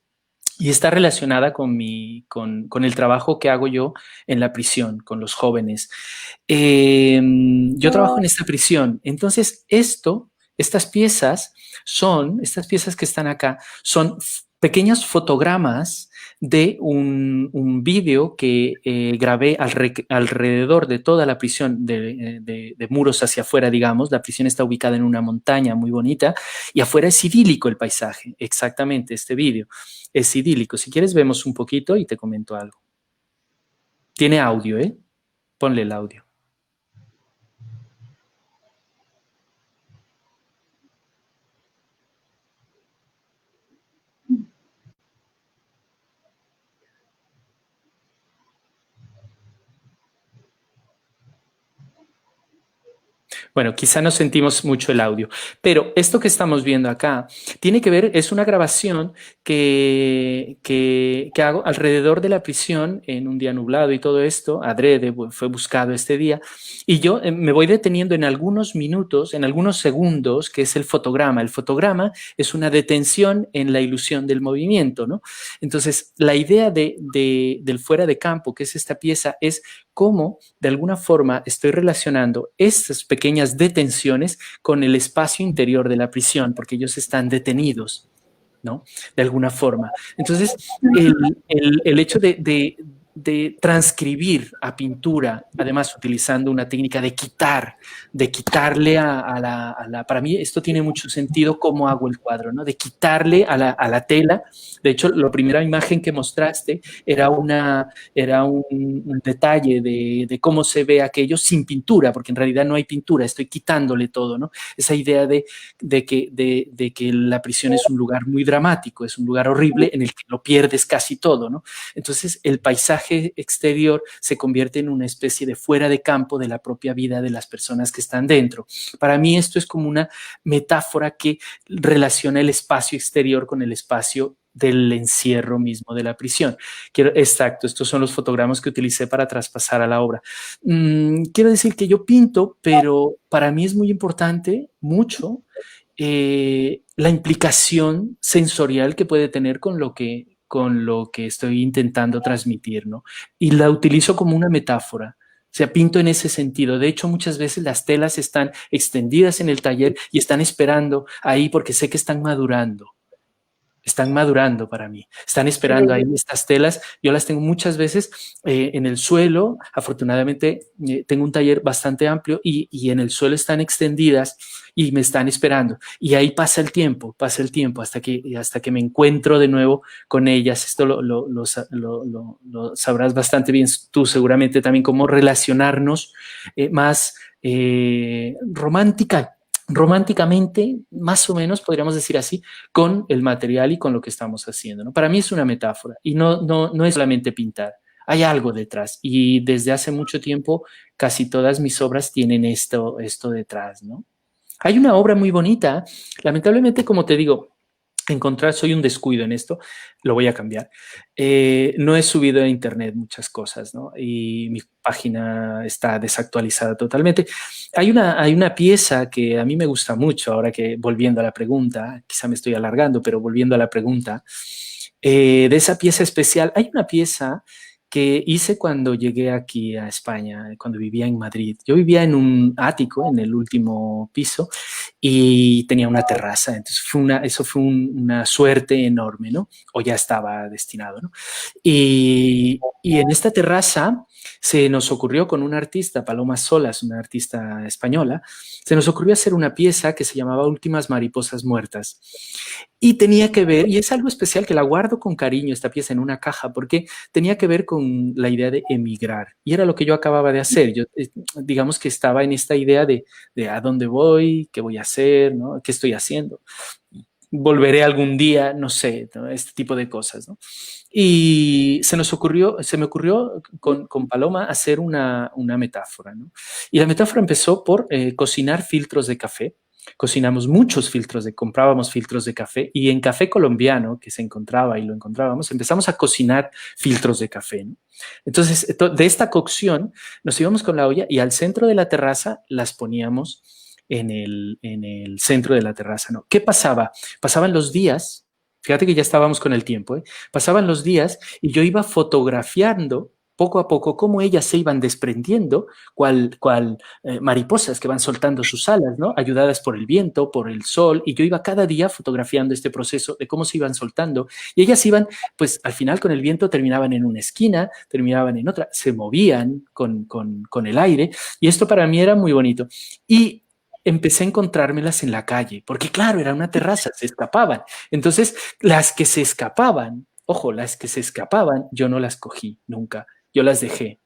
y está relacionada con el trabajo que hago yo en la prisión, con los jóvenes. Yo trabajo en esta prisión. Entonces, estas piezas que están acá, son pequeños fotogramas de un vídeo que grabé alrededor de toda la prisión, de muros hacia afuera, digamos. La prisión está ubicada en una montaña muy bonita y afuera es idílico el paisaje. Exactamente, este vídeo es idílico. Si quieres, vemos un poquito y te comento algo. Tiene audio, ¿eh? Ponle el audio. Bueno, quizá no sentimos mucho el audio, pero esto que estamos viendo acá tiene que ver, es una grabación que hago alrededor de la prisión en un día nublado y todo esto, adrede, fue buscado este día, y yo me voy deteniendo en algunos minutos, en algunos segundos, que es el fotograma. El fotograma es una detención en la ilusión del movimiento, ¿no? Entonces, la idea del fuera de campo, que es esta pieza, es cómo de alguna forma estoy relacionando estas pequeñas detenciones con el espacio interior de la prisión, porque ellos están detenidos, ¿no? De alguna forma. Entonces, el hecho de transcribir a pintura, además utilizando una técnica de quitarle para mí esto tiene mucho sentido cómo hago el cuadro, ¿no? De quitarle a la tela. De hecho, la primera imagen que mostraste era un detalle de cómo se ve aquello sin pintura, porque en realidad no hay pintura, estoy quitándole todo, ¿no? Esa idea de que la prisión es un lugar muy dramático, es un lugar horrible en el que lo pierdes casi todo, ¿no? Entonces, el paisaje exterior se convierte en una especie de fuera de campo de la propia vida de las personas que están dentro. Para mí esto es como una metáfora que relaciona el espacio exterior con el espacio del encierro mismo de la prisión. Exacto, estos son los fotogramas que utilicé para traspasar a la obra. Quiero decir que yo pinto, pero para mí es muy importante, mucho, la implicación sensorial que puede tener con lo que estoy intentando transmitir, ¿no? Y la utilizo como una metáfora. O sea, pinto en ese sentido. De hecho, muchas veces las telas están extendidas en el taller y están esperando ahí porque sé que están madurando. Están madurando para mí, están esperando ahí estas telas. Yo las tengo muchas veces en el suelo. Afortunadamente tengo un taller bastante amplio y en el suelo están extendidas y me están esperando. Y ahí pasa el tiempo hasta que me encuentro de nuevo con ellas. Esto lo sabrás bastante bien tú seguramente también, cómo relacionarnos más románticamente, más o menos, podríamos decir así, con el material y con lo que estamos haciendo, ¿no? Para mí es una metáfora y no es solamente pintar, hay algo detrás y desde hace mucho tiempo casi todas mis obras tienen esto detrás, ¿no? Hay una obra muy bonita, lamentablemente, como te digo, soy un descuido en esto, lo voy a cambiar. No he subido a internet muchas cosas, ¿no? Y mi página está desactualizada totalmente. Hay una pieza que a mí me gusta mucho, ahora que volviendo a la pregunta, quizá me estoy alargando, pero volviendo a la pregunta, de esa pieza especial, hay una pieza que hice cuando llegué aquí a España, cuando vivía en Madrid. Yo vivía en un ático, en el último piso, y tenía una terraza. Entonces eso fue una suerte enorme, ¿no? O ya estaba destinado, ¿no? Y en esta terraza se nos ocurrió con una artista, Paloma Solas, una artista española, se nos ocurrió hacer una pieza que se llamaba Últimas Mariposas Muertas. Y tenía que ver, y es algo especial que la guardo con cariño, esta pieza en una caja, porque tenía que ver con la idea de emigrar. Y era lo que yo acababa de hacer. Yo, digamos que estaba en esta idea de a dónde voy, qué voy a hacer, ¿no? ¿Qué estoy haciendo? Volveré algún día, no sé, ¿no? Este tipo de cosas, ¿no? Y se me ocurrió con Paloma hacer una metáfora, ¿no? Y la metáfora empezó por cocinar filtros de café. Cocinamos muchos comprábamos filtros de café y en café colombiano que se encontraba y lo encontrábamos, empezamos a cocinar filtros de café, ¿no? Entonces, de esta cocción nos íbamos con la olla y al centro de la terraza las poníamos en el centro de la terraza, ¿no? ¿Qué pasaba? Pasaban los días, fíjate que ya estábamos con el tiempo, ¿eh? Pasaban los días y yo iba fotografiando poco a poco cómo ellas se iban desprendiendo, cual mariposas que van soltando sus alas, ¿no? Ayudadas por el viento, por el sol, y yo iba cada día fotografiando este proceso de cómo se iban soltando, y ellas iban, pues al final con el viento terminaban en una esquina, terminaban en otra, se movían con el aire, y esto para mí era muy bonito. Y empecé a encontrármelas en la calle, porque claro, era una terraza, se escapaban. Entonces, las que se escapaban, ojo, las que se escapaban, yo no las cogí nunca. Yo las dejé.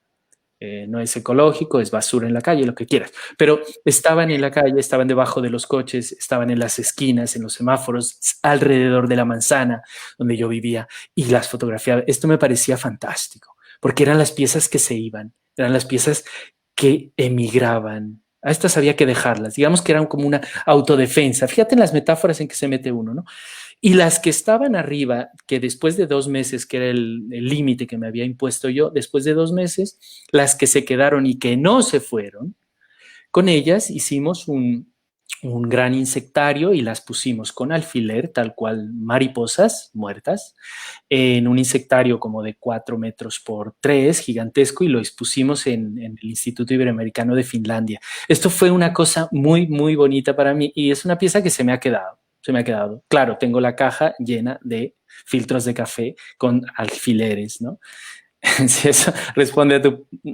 No es ecológico, es basura en la calle, lo que quieras. Pero estaban en la calle, estaban debajo de los coches, estaban en las esquinas, en los semáforos, alrededor de la manzana donde yo vivía y las fotografiaba. Esto me parecía fantástico, porque eran las piezas que se iban, eran las piezas que emigraban. A estas había que dejarlas. Digamos que eran como una autodefensa. Fíjate en las metáforas en que se mete uno, ¿no? Y las que estaban arriba, que después de 2 meses, que era el límite que me había impuesto yo, después de 2 meses, las que se quedaron y que no se fueron, con ellas hicimos un gran insectario y las pusimos con alfiler, tal cual mariposas muertas, en un insectario como de 4 metros por 3, gigantesco, y lo expusimos en el Instituto Iberoamericano de Finlandia. Esto fue una cosa muy, muy bonita para mí y es una pieza que se me ha quedado. Claro, tengo la caja llena de filtros de café con alfileres, ¿no? Si eso responde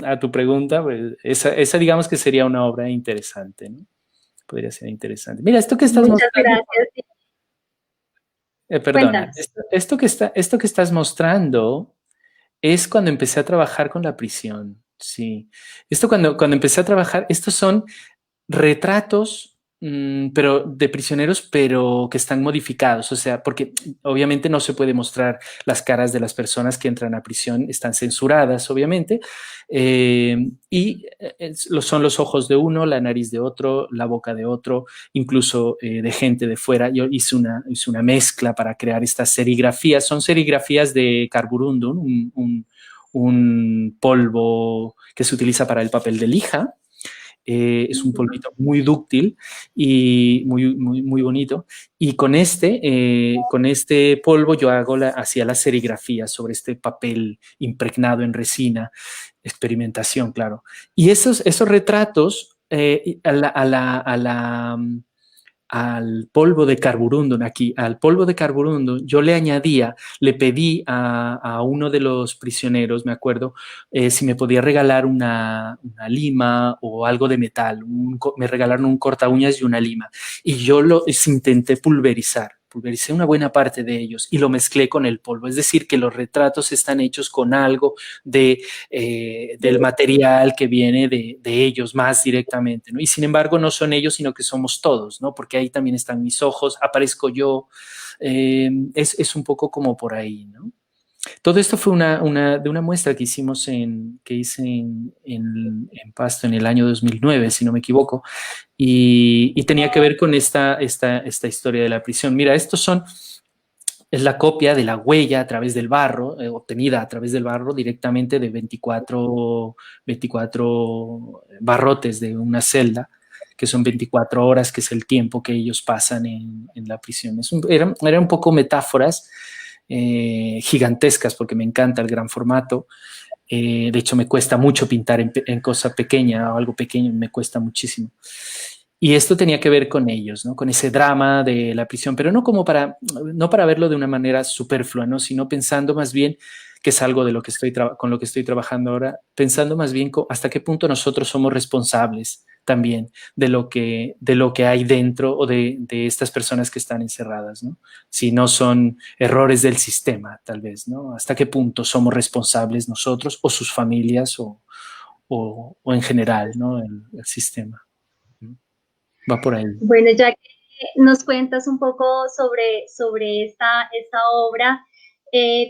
a tu pregunta, pues esa digamos que sería una obra interesante, ¿no? Podría ser interesante. Mira, esto que estás Muchas mostrando, gracias. Sí, perdona, cuéntanos. esto que estás mostrando es cuando empecé a trabajar con la prisión, sí. Esto cuando empecé a trabajar, estos son retratos, pero de prisioneros, pero que están modificados, o sea, porque obviamente no se puede mostrar las caras de las personas que entran a prisión, están censuradas, obviamente, son los ojos de uno, la nariz de otro, la boca de otro, incluso de gente de fuera. Yo hice una mezcla para crear estas serigrafías, son serigrafías de carborundum, un polvo que se utiliza para el papel de lija. Es un polvito muy dúctil y muy bonito. Y con este polvo yo hacía la serigrafía sobre este papel impregnado en resina, experimentación, claro. Y esos retratos al polvo de carborundum aquí, al polvo de carborundum, yo le añadía, le pedí a uno de los prisioneros, me acuerdo, si me podía regalar una lima o algo de metal. Me regalaron un corta uñas y una lima. Y yo los intenté pulverizar. Pulvericé una buena parte de ellos y lo mezclé con el polvo. Es decir, que los retratos están hechos con algo del material que viene de ellos más directamente, ¿no? Y sin embargo no son ellos, sino que somos todos, ¿no? Porque ahí también están mis ojos, aparezco yo, es un poco como por ahí, ¿no? Todo esto fue de una muestra que hice en Pasto en el año 2009, si no me equivoco, y tenía que ver con esta historia de la prisión. Mira, es la copia de la huella a través del barro, obtenida a través del barro directamente de 24 barrotes de una celda, que son 24 horas, que es el tiempo que ellos pasan en la prisión. Eran un poco metáforas gigantescas, porque me encanta el gran formato. De hecho, me cuesta mucho pintar en cosa pequeña o algo pequeño, me cuesta muchísimo. Y esto tenía que ver con ellos, ¿no? Con ese drama de la prisión, pero no para verlo de una manera superflua, ¿no? Sino pensando más bien, que es algo de lo que con lo que estoy trabajando ahora, pensando más bien hasta qué punto nosotros somos responsables también de lo que hay dentro o de estas personas que están encerradas, ¿no? Si no son errores del sistema, tal vez, ¿no? Hasta qué punto somos responsables nosotros o sus familias o en general, ¿no? El sistema. Va por ahí. Bueno, ya que nos cuentas un poco sobre esta obra,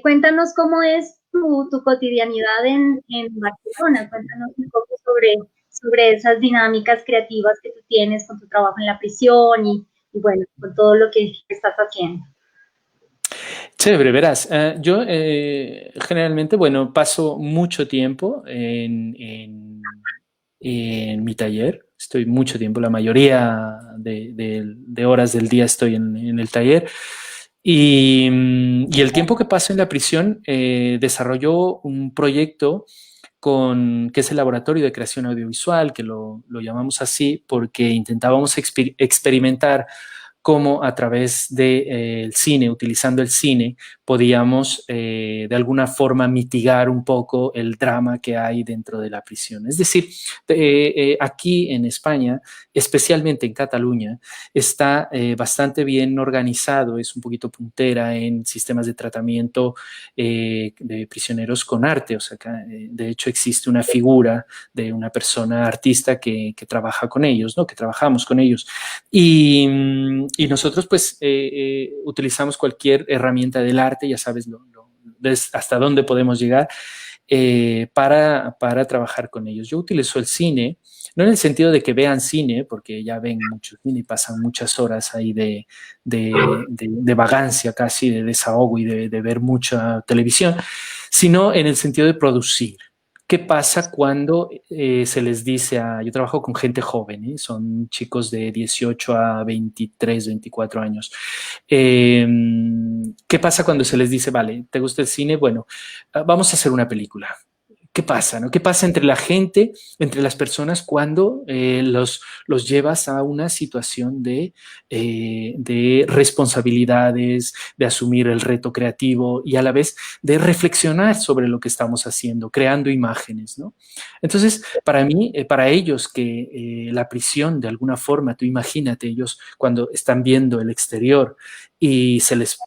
cuéntanos cómo es tu cotidianidad en Barcelona. Cuéntanos un poco sobre esas dinámicas creativas que tú tienes con tu trabajo en la prisión y bueno, con todo lo que estás haciendo. Chévere, verás. Yo generalmente, bueno, paso mucho tiempo en mi taller. Estoy mucho tiempo, la mayoría de horas del día estoy en el taller. Y el tiempo que paso en la prisión, desarrolló un proyecto que es el Laboratorio de Creación Audiovisual, que lo llamamos así porque intentábamos experimentar cómo a través del cine, utilizando el cine, podíamos de alguna forma mitigar un poco el drama que hay dentro de la prisión. Es decir, aquí en España, especialmente en Cataluña, está bastante bien organizado, es un poquito puntera en sistemas de tratamiento de prisioneros con arte. O sea, de hecho existe una figura de una persona artista que trabaja con ellos, ¿no? Que trabajamos con ellos. Y nosotros pues utilizamos cualquier herramienta del arte, ya sabes hasta dónde podemos llegar para trabajar con ellos. Yo utilizo el cine, no en el sentido de que vean cine, porque ya ven mucho cine y pasan muchas horas ahí de vagancia casi, de desahogo y de ver mucha televisión, sino en el sentido de producir. ¿Qué pasa cuando se les dice yo trabajo con gente joven, son chicos de 18 a 23, 24 años. ¿Qué pasa cuando se les dice, vale, ¿te gusta el cine? Bueno, vamos a hacer una película. ¿qué pasa? ¿No? ¿Qué pasa entre la gente, entre las personas cuando los llevas a una situación de responsabilidades, de asumir el reto creativo y a la vez de reflexionar sobre lo que estamos haciendo, creando imágenes, ¿no? Entonces, para mí, para ellos que la prisión, de alguna forma, tú imagínate, ellos cuando están viendo el exterior y se les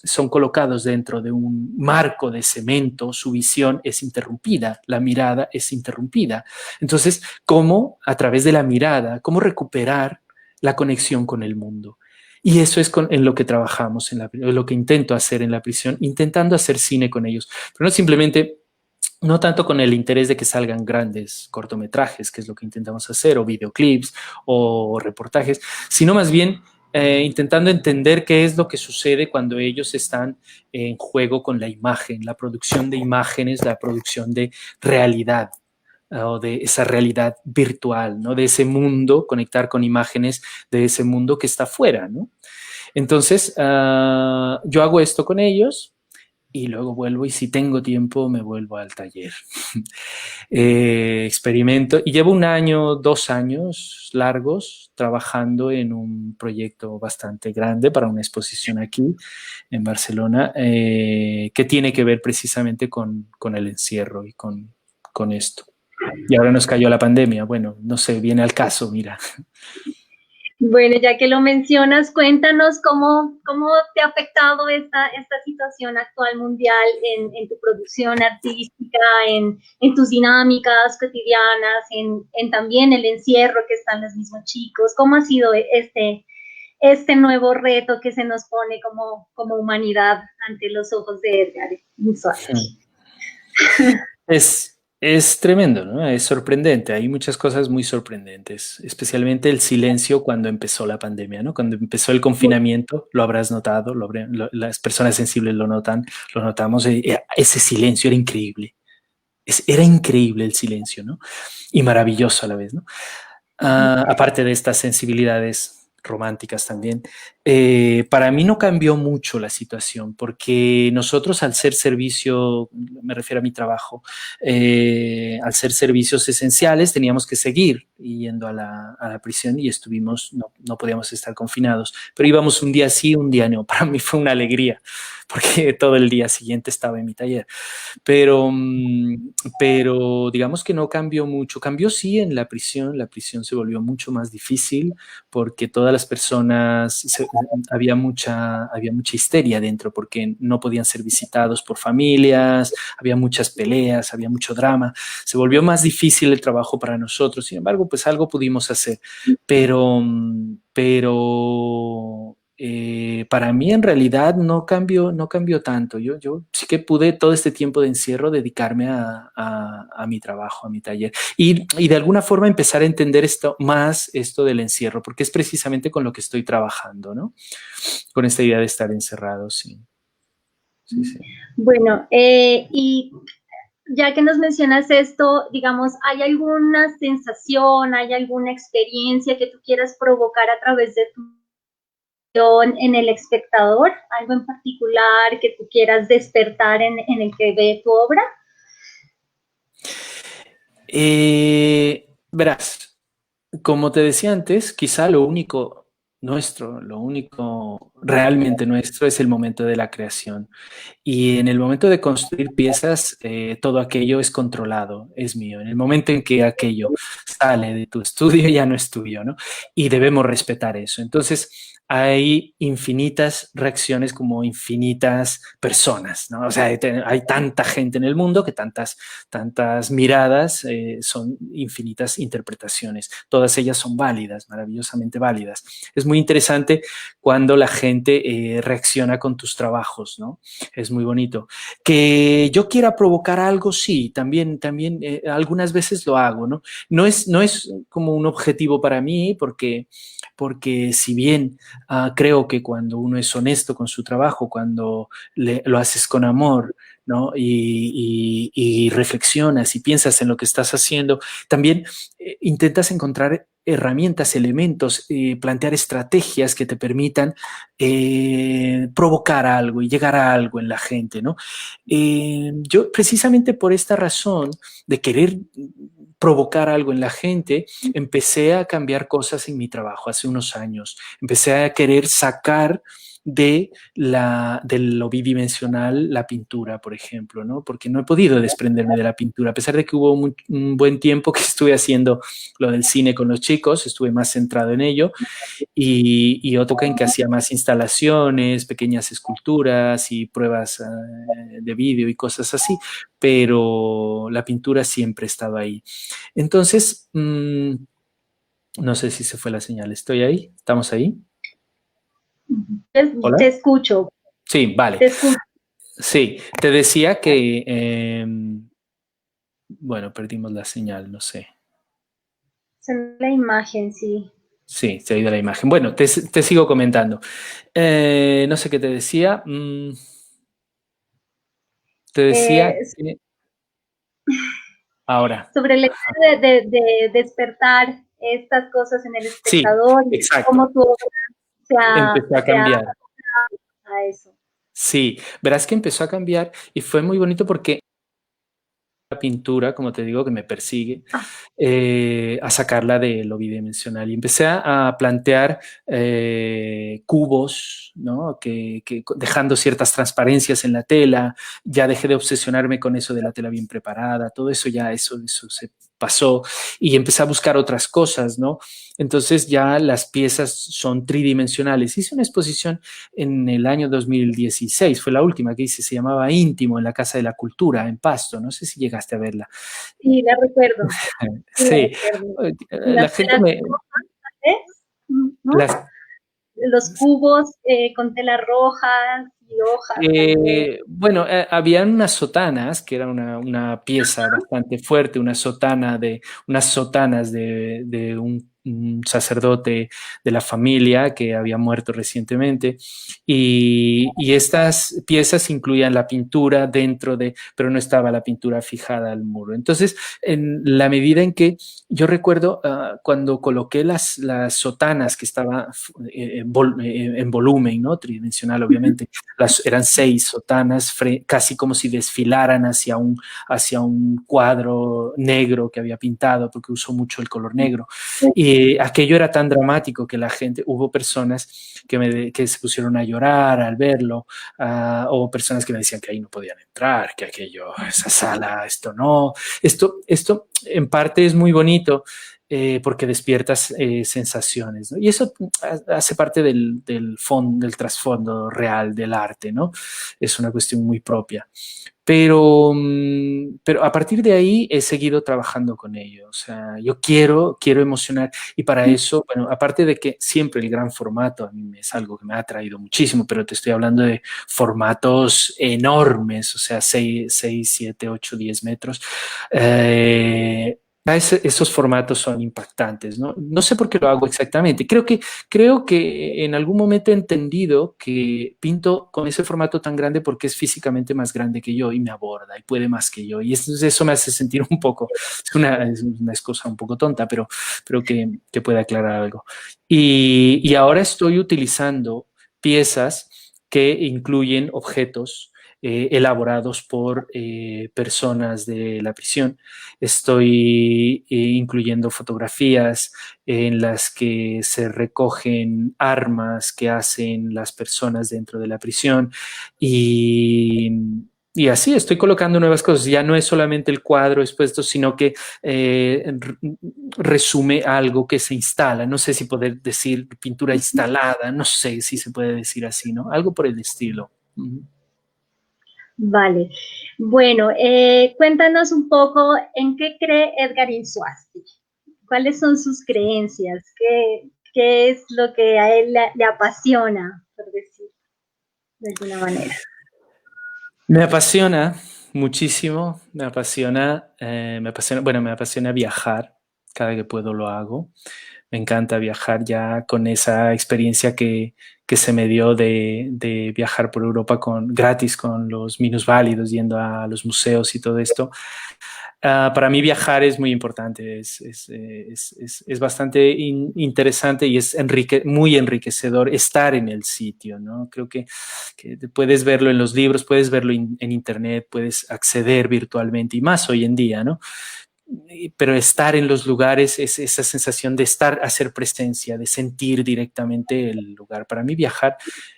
son colocados dentro de un marco de cemento, su visión es interrumpida, la mirada es interrumpida. Entonces, ¿cómo a través de la mirada, cómo recuperar la conexión con el mundo? Y eso es en lo que trabajamos, en lo que intento hacer en la prisión, intentando hacer cine con ellos, pero no simplemente, no tanto con el interés de que salgan grandes cortometrajes, que es lo que intentamos hacer, o videoclips, o reportajes, sino más bien intentando entender qué es lo que sucede cuando ellos están en juego con la imagen, la producción de imágenes, la producción de realidad o de esa realidad virtual, ¿no? De ese mundo, conectar con imágenes de ese mundo que está afuera, ¿no? Entonces, yo hago esto con ellos y luego vuelvo y si tengo tiempo me vuelvo al taller. Experimento y llevo 1 año, 2 años largos trabajando en un proyecto bastante grande para una exposición aquí en Barcelona que tiene que ver precisamente con el encierro y con esto. Y ahora nos cayó la pandemia. Bueno, no sé, viene al caso, mira. Bueno, ya que lo mencionas, cuéntanos cómo te ha afectado esta situación actual mundial en tu producción artística, en tus dinámicas cotidianas, en también el encierro que están los mismos chicos. ¿Cómo ha sido este nuevo reto que se nos pone como humanidad ante los ojos de Edgar Suárez? Es tremendo, ¿no? Es sorprendente. Hay muchas cosas muy sorprendentes, especialmente el silencio cuando empezó la pandemia, ¿no? Cuando empezó el confinamiento, lo habrás notado, las personas sensibles lo notan, lo notamos. Ese silencio era increíble. Era increíble el silencio, ¿no? Y maravilloso a la vez, ¿no? Aparte de estas sensibilidades románticas también, para mí no cambió mucho la situación, porque nosotros al ser servicio, me refiero a mi trabajo, al ser servicios esenciales teníamos que seguir yendo a la prisión y estuvimos, no podíamos estar confinados, pero íbamos un día sí, un día no. Para mí fue una alegría, porque todo el día siguiente estaba en mi taller. Pero digamos que no cambió mucho. Cambió sí en la prisión se volvió mucho más difícil porque todas las personas, había mucha histeria dentro porque no podían ser visitados por familias, había muchas peleas, había mucho drama. Se volvió más difícil el trabajo para nosotros. Sin embargo, pues algo pudimos hacer. Pero para mí en realidad no cambió tanto. Yo sí que pude todo este tiempo de encierro dedicarme a mi trabajo, a mi taller y de alguna forma empezar a entender esto del encierro, porque es precisamente con lo que estoy trabajando, ¿no? Con esta idea de estar encerrado, sí. Sí. Bueno, y ya que nos mencionas esto, digamos, ¿hay alguna sensación, hay alguna experiencia que tú quieras provocar a través de tu en el espectador, algo en particular que tú quieras despertar en el que ve tu obra? Verás, como te decía antes, quizá lo único realmente nuestro es el momento de la creación. Y en el momento de construir piezas, todo aquello es controlado, es mío. En el momento en que aquello sale de tu estudio, ya no es tuyo, ¿no? Y debemos respetar eso. Entonces, hay infinitas reacciones como infinitas personas, ¿no? O sea, hay tanta gente en el mundo que tantas miradas son infinitas interpretaciones. Todas ellas son válidas, maravillosamente válidas. Es muy interesante cuando la gente reacciona con tus trabajos, ¿no? Es muy bonito. Que yo quiera provocar algo, sí, también algunas veces lo hago, ¿no? No es como un objetivo para mí porque si bien creo que cuando uno es honesto con su trabajo, cuando lo haces con amor, ¿no? Y reflexionas y piensas en lo que estás haciendo, también intentas encontrar herramientas, elementos, plantear estrategias que te permitan provocar algo y llegar a algo en la gente, ¿no? Yo precisamente por esta razón de querer provocar algo en la gente, empecé a cambiar cosas en mi trabajo hace unos años. Empecé a querer sacar de lo bidimensional la pintura, por ejemplo, ¿no? Porque no he podido desprenderme de la pintura, a pesar de que hubo un buen tiempo que estuve haciendo lo del cine con los chicos, estuve más centrado en ello, y otro en que hacía más instalaciones, pequeñas esculturas y pruebas de vídeo y cosas así, pero la pintura siempre estaba ahí. Entonces, no sé si se fue la señal, ¿estoy ahí? ¿Estamos ahí? ¿Hola? Te escucho. Sí, vale. Te escucho. Sí, te decía que, bueno, perdimos la señal, no sé. La imagen, sí. Sí, se ha ido la imagen. Bueno, te sigo comentando. No sé qué te decía. Te decía que... Ahora. Sobre el hecho de despertar estas cosas en el espectador, sí, exacto. Cómo tu obra empezó a cambiar. A eso. Sí, verás que empezó a cambiar y fue muy bonito porque la pintura, como te digo, que me persigue, a sacarla de lo bidimensional. Y empecé a plantear cubos, ¿no? que dejando ciertas transparencias en la tela, ya dejé de obsesionarme con eso de la tela bien preparada, todo eso ya, eso se pasó, y empecé a buscar otras cosas, ¿no? Entonces ya las piezas son tridimensionales. Hice una exposición en el año 2016, fue la última que hice, se llamaba Íntimo, en la Casa de la Cultura, en Pasto, no sé si llegaste a verla. Sí, la recuerdo. Sí, la gente me... ¿no? Los cubos con telas rojas y hojas. Bueno, había unas sotanas, que era una pieza bastante fuerte, unas sotanas de un sacerdote de la familia que había muerto recientemente, y estas piezas incluían la pintura dentro de, pero no estaba la pintura fijada al muro. Entonces, en la medida en que yo recuerdo cuando coloqué las sotanas que estaba en volumen, ¿no? Tridimensional, obviamente, eran 6 sotanas, casi como si desfilaran hacia un cuadro negro que había pintado, porque usó mucho el color negro. Y aquello era tan dramático que la gente, hubo personas que se pusieron a llorar al verlo, o personas que me decían que ahí no podían entrar, que aquello, esa sala, esto no. Esto en parte es muy bonito, porque despiertas sensaciones, ¿no? Y eso hace parte del trasfondo real del arte, ¿no? Es una cuestión muy propia. Pero a partir de ahí he seguido trabajando con ello. O sea, yo quiero emocionar, y para eso, bueno, aparte de que siempre el gran formato a mí es algo que me ha atraído muchísimo, pero te estoy hablando de formatos enormes, o sea, 6, 7, 8, 10 metros. Esos formatos son impactantes, ¿no? No sé por qué lo hago exactamente. Creo que en algún momento he entendido que pinto con ese formato tan grande porque es físicamente más grande que yo y me aborda y puede más que yo. Y eso me hace sentir un poco, es una cosa un poco tonta, pero que puede aclarar algo. Y ahora estoy utilizando piezas que incluyen objetos elaborados por personas de la prisión. Estoy incluyendo fotografías en las que se recogen armas que hacen las personas dentro de la prisión, y así estoy colocando nuevas cosas. Ya no es solamente el cuadro expuesto, sino que resume algo que se instala. No sé si poder decir pintura instalada, no sé si se puede decir así, ¿no? Algo por el estilo. Vale. Bueno, cuéntanos un poco en qué cree Edgar Insuasti. ¿Cuáles son sus creencias? ¿Qué es lo que a él le apasiona, por decir de alguna manera? Me apasiona muchísimo, me apasiona viajar. cada que puedo lo hago. Me encanta viajar ya con esa experiencia que se me dio de viajar por Europa gratis con los minusválidos, yendo a los museos y todo esto. Para mí viajar es muy importante, es bastante interesante y es muy enriquecedor estar en el sitio, ¿no? Creo que puedes verlo en los libros, puedes verlo en internet, puedes acceder virtualmente y más hoy en día, ¿no? Pero estar en los lugares es esa sensación de estar, hacer presencia, de sentir directamente el lugar. Para mí viajar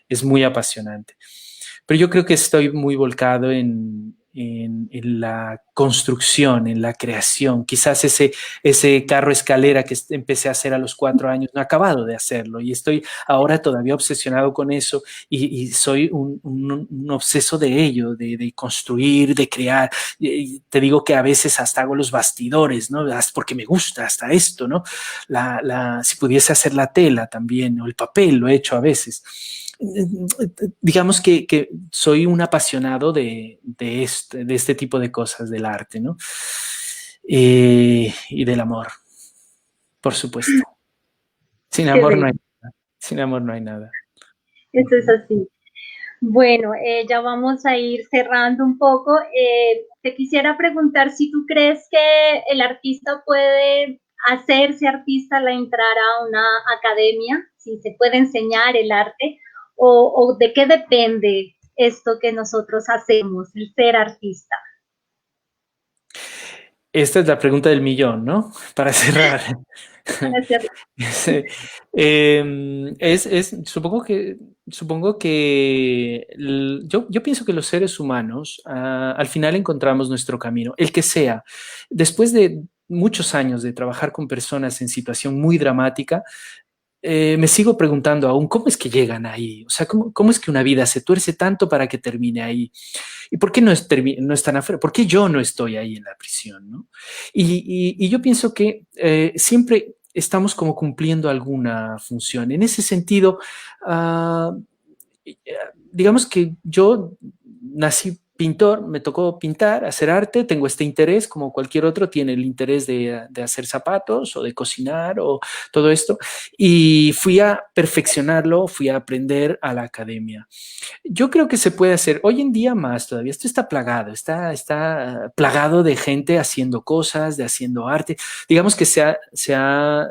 es muy apasionante. Pero yo creo que estoy muy volcado en la construcción, en la creación. Quizás ese carro escalera que empecé a hacer a los 4 años, no he acabado de hacerlo y estoy ahora todavía obsesionado con eso y soy un obseso de ello, de construir, de crear. Y te digo que a veces hasta hago los bastidores, ¿no? Porque me gusta hasta esto, ¿no? Si pudiese hacer la tela también o el papel, lo he hecho a veces. Digamos que soy un apasionado de este tipo de cosas, del arte, ¿no? Y del amor, por supuesto. Sin amor no hay nada. Sin amor no hay nada. Eso es así. Bueno, ya vamos a ir cerrando un poco. Te quisiera preguntar si tú crees que el artista puede hacerse artista al entrar a una academia, si se puede enseñar el arte, o de qué depende esto que nosotros hacemos, el ser artista. Esta es la pregunta del millón, ¿no? Para cerrar. Sí. Supongo que yo pienso que los seres humanos al final encontramos nuestro camino, el que sea. Después de muchos años de trabajar con personas en situación muy dramática, me sigo preguntando aún cómo es que llegan ahí, o sea, cómo es que una vida se tuerce tanto para que termine ahí y por qué no están afuera, por qué yo no estoy ahí en la prisión, ¿no? Y yo pienso que siempre estamos como cumpliendo alguna función. En ese sentido, digamos que yo nací pintor, me tocó pintar, hacer arte, tengo este interés, como cualquier otro tiene el interés de hacer zapatos o de cocinar o todo esto, y fui a perfeccionarlo, fui a aprender a la academia. Yo creo que se puede hacer, hoy en día más todavía, esto está plagado, está plagado de gente haciendo cosas, de haciendo arte. Digamos que se ha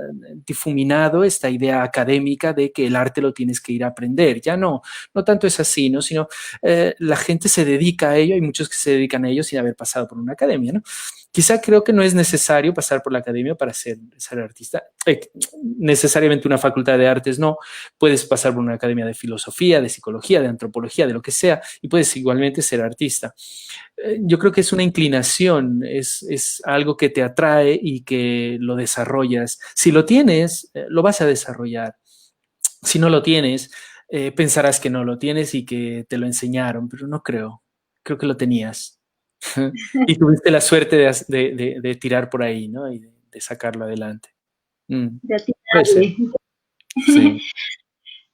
difuminado esta idea académica de que el arte lo tienes que ir a aprender. Ya no tanto es así, ¿no? Sino la gente se dedica a ello, hay muchos que se dedican a ello sin haber pasado por una academia, ¿no? Quizá creo que no es necesario pasar por la academia para ser artista. Necesariamente una facultad de artes no. Puedes pasar por una academia de filosofía, de psicología, de antropología, de lo que sea, y puedes igualmente ser artista. Yo creo que es una inclinación, es algo que te atrae y que lo desarrollas. Si lo tienes, lo vas a desarrollar. Si no lo tienes, pensarás que no lo tienes y que te lo enseñaron, pero no creo. Creo que lo tenías. Y tuviste la suerte de tirar por ahí, ¿no? Y de sacarlo adelante. Sí.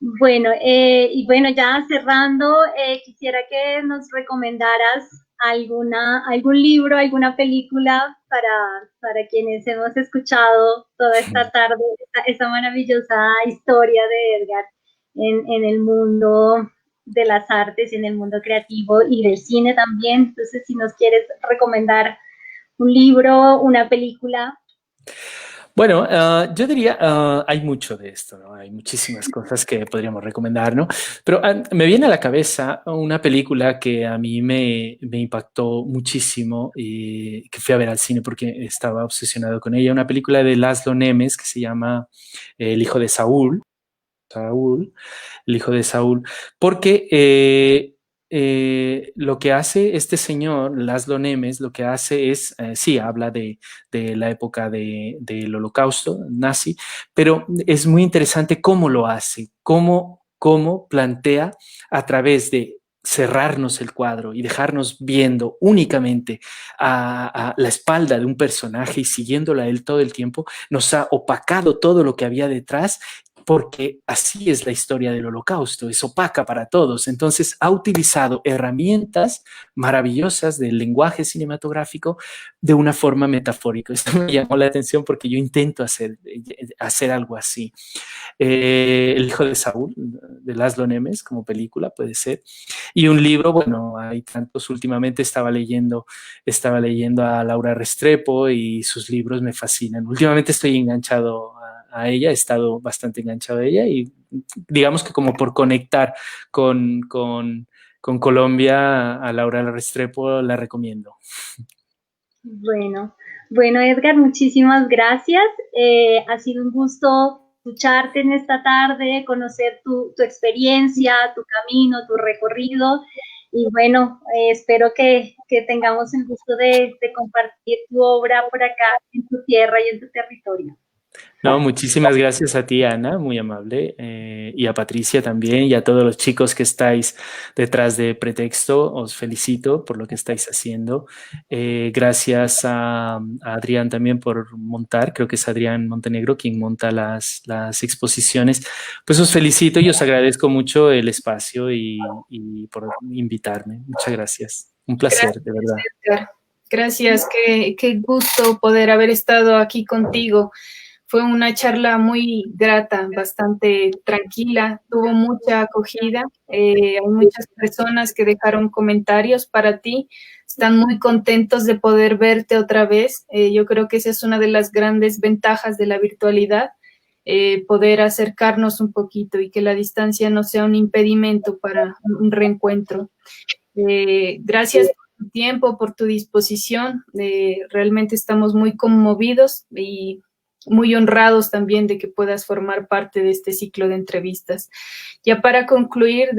Bueno, y bueno, ya cerrando, quisiera que nos recomendaras algún libro, alguna película para quienes hemos escuchado toda esta tarde, esa maravillosa historia de Edgar en el mundo de las artes, en el mundo creativo y del cine también. Entonces, si nos quieres recomendar un libro, una película. Bueno, yo diría, hay mucho de esto, ¿no? Hay muchísimas cosas que podríamos recomendar, ¿no? Pero me viene a la cabeza una película que a mí me impactó muchísimo y que fui a ver al cine porque estaba obsesionado con ella. Una película de Laszlo Nemes que se llama El hijo de Saúl, el hijo de Saúl, porque lo que hace este señor, Laszlo Nemes, lo que hace es, sí, habla de la época del holocausto nazi, pero es muy interesante cómo lo hace, cómo plantea a través de cerrarnos el cuadro y dejarnos viendo únicamente a la espalda de un personaje y siguiéndola a él todo el tiempo, nos ha opacado todo lo que había detrás porque así es la historia del Holocausto, es opaca para todos. Entonces ha utilizado herramientas maravillosas del lenguaje cinematográfico de una forma metafórica. Esto me llamó la atención porque yo intento hacer algo así. El hijo de Saúl, de Laszlo Nemes, como película, puede ser. Y un libro, bueno, hay tantos. Últimamente estaba leyendo a Laura Restrepo y sus libros me fascinan. Últimamente estoy enganchado a ella, he estado bastante enganchado a ella y digamos que como por conectar con Colombia, a Laura Restrepo la recomiendo. Bueno, bueno, Edgar, muchísimas gracias. Ha sido un gusto escucharte en esta tarde, conocer tu experiencia, tu camino, tu recorrido. Y bueno, espero que tengamos el gusto de compartir tu obra por acá en tu tierra y en tu territorio. No, muchísimas gracias a ti, Ana, muy amable, y a Patricia también, y a todos los chicos que estáis detrás de Pretexto. Os felicito por lo que estáis haciendo. Gracias a Adrián también por montar, creo que es Adrián Montenegro quien monta las exposiciones. Pues os felicito y os agradezco mucho el espacio y por invitarme. Muchas gracias. Un placer, Gracias, de verdad. Edgar. Gracias, qué gusto poder haber estado aquí contigo. Fue una charla muy grata, bastante tranquila, tuvo mucha acogida. Hay muchas personas que dejaron comentarios para ti, están muy contentos de poder verte otra vez. Yo creo que esa es una de las grandes ventajas de la virtualidad, poder acercarnos un poquito y que la distancia no sea un impedimento para un reencuentro. Gracias por tu tiempo, por tu disposición. Realmente estamos muy conmovidos y muy honrados también de que puedas formar parte de este ciclo de entrevistas. Ya para concluir,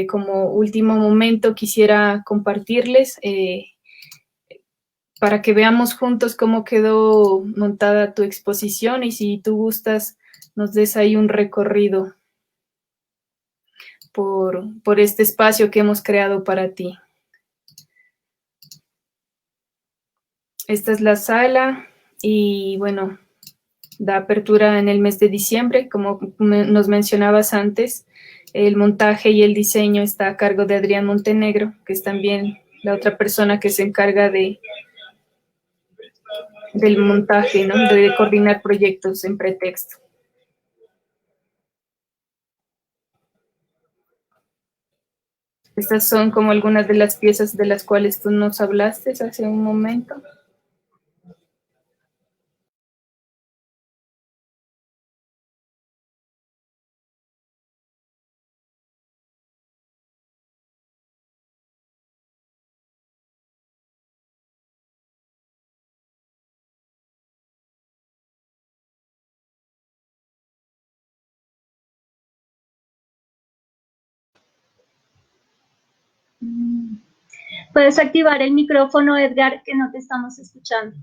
como último momento, quisiera compartirles para que veamos juntos cómo quedó montada tu exposición y si tú gustas, nos des ahí un recorrido por este espacio que hemos creado para ti. Esta es la sala y bueno, da apertura en el mes de diciembre, como nos mencionabas antes. El montaje y el diseño está a cargo de Adrián Montenegro, que es también la otra persona que se encarga del montaje, ¿no? De coordinar proyectos en Pretexto. Estas son como algunas de las piezas de las cuales tú nos hablaste hace un momento. Puedes activar el micrófono, Edgar, que no te estamos escuchando.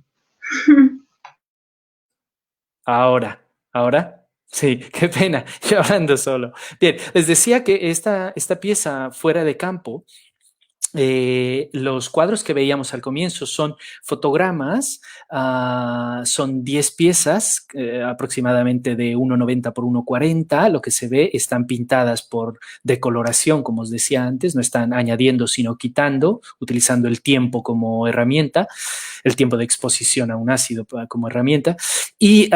Ahora. Sí, qué pena, yo hablando solo. Bien, les decía que esta pieza fuera de campo, los cuadros que veíamos al comienzo son fotogramas, son 10 piezas, aproximadamente de 1,90 por 1,40. Lo que se ve están pintadas por decoloración, como os decía antes, no están añadiendo, sino quitando, utilizando el tiempo como herramienta, el tiempo de exposición a un ácido como herramienta. Y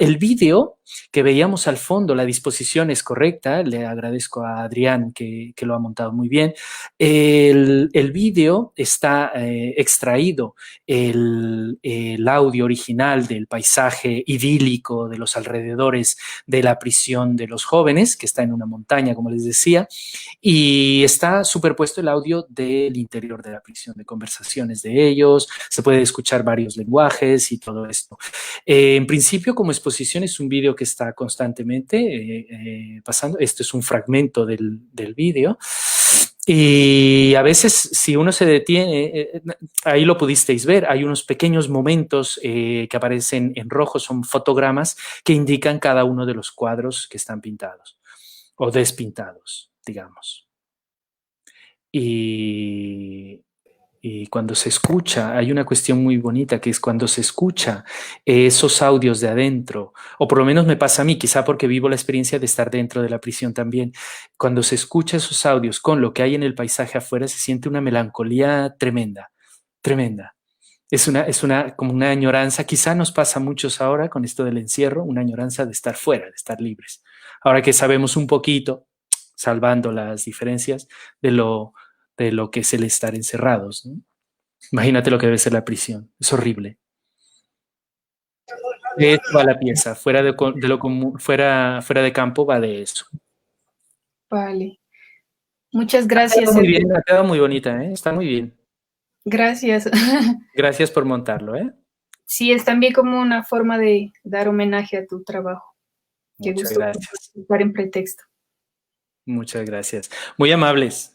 el vídeo que veíamos al fondo, la disposición es correcta, le agradezco a Adrián que lo ha montado muy bien. El vídeo está extraído el audio original del paisaje idílico de los alrededores de la prisión de los jóvenes, que está en una montaña, como les decía, y está superpuesto el audio del interior de la prisión, de conversaciones de ellos, se puede escuchar varios lenguajes y todo esto. En principio, como exposición, es un vídeo que está constantemente pasando. Este es un fragmento del vídeo. Y a veces, si uno se detiene, ahí lo pudisteis ver, hay unos pequeños momentos que aparecen en rojo, son fotogramas que indican cada uno de los cuadros que están pintados o despintados, digamos. Y Y cuando se escucha, hay una cuestión muy bonita que es cuando se escucha esos audios de adentro, o por lo menos me pasa a mí, quizá porque vivo la experiencia de estar dentro de la prisión también, cuando se escucha esos audios con lo que hay en el paisaje afuera, se siente una melancolía tremenda, tremenda. Como una añoranza, quizá nos pasa a muchos ahora con esto del encierro, una añoranza de estar fuera, de estar libres. Ahora que sabemos un poquito, salvando las diferencias, de lo que es el estar encerrados, ¿no? Imagínate lo que debe ser la prisión, es horrible. De eso va la pieza, fuera de campo va de eso. Vale. Muchas gracias. Muy bien, ha quedado muy bonita, ¿eh? Está muy bien. Gracias. Gracias por montarlo, ¿eh? Sí, es también como una forma de dar homenaje a tu trabajo. Qué Muchas gusto gracias. estar en Pretexto. Muchas gracias. Muy amables.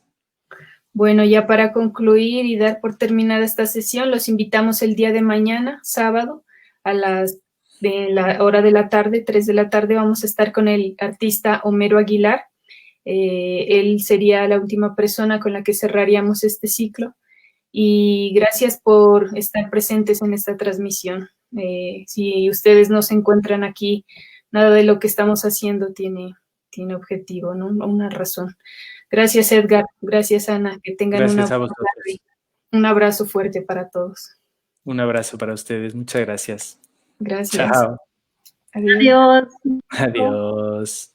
Bueno, ya para concluir y dar por terminada esta sesión, los invitamos el día de mañana, sábado, de la hora de la tarde, 3 de la tarde, vamos a estar con el artista Homero Aguilar. Él sería la última persona con la que cerraríamos este ciclo. Y gracias por estar presentes en esta transmisión. Si ustedes no se encuentran aquí, nada de lo que estamos haciendo tiene objetivo, ¿no? Una razón. Gracias, Edgar. Gracias, Ana. Que tengan Gracias a vosotros. un abrazo fuerte para todos. Un abrazo para ustedes. Muchas gracias. Gracias. Chao. Adiós. Adiós.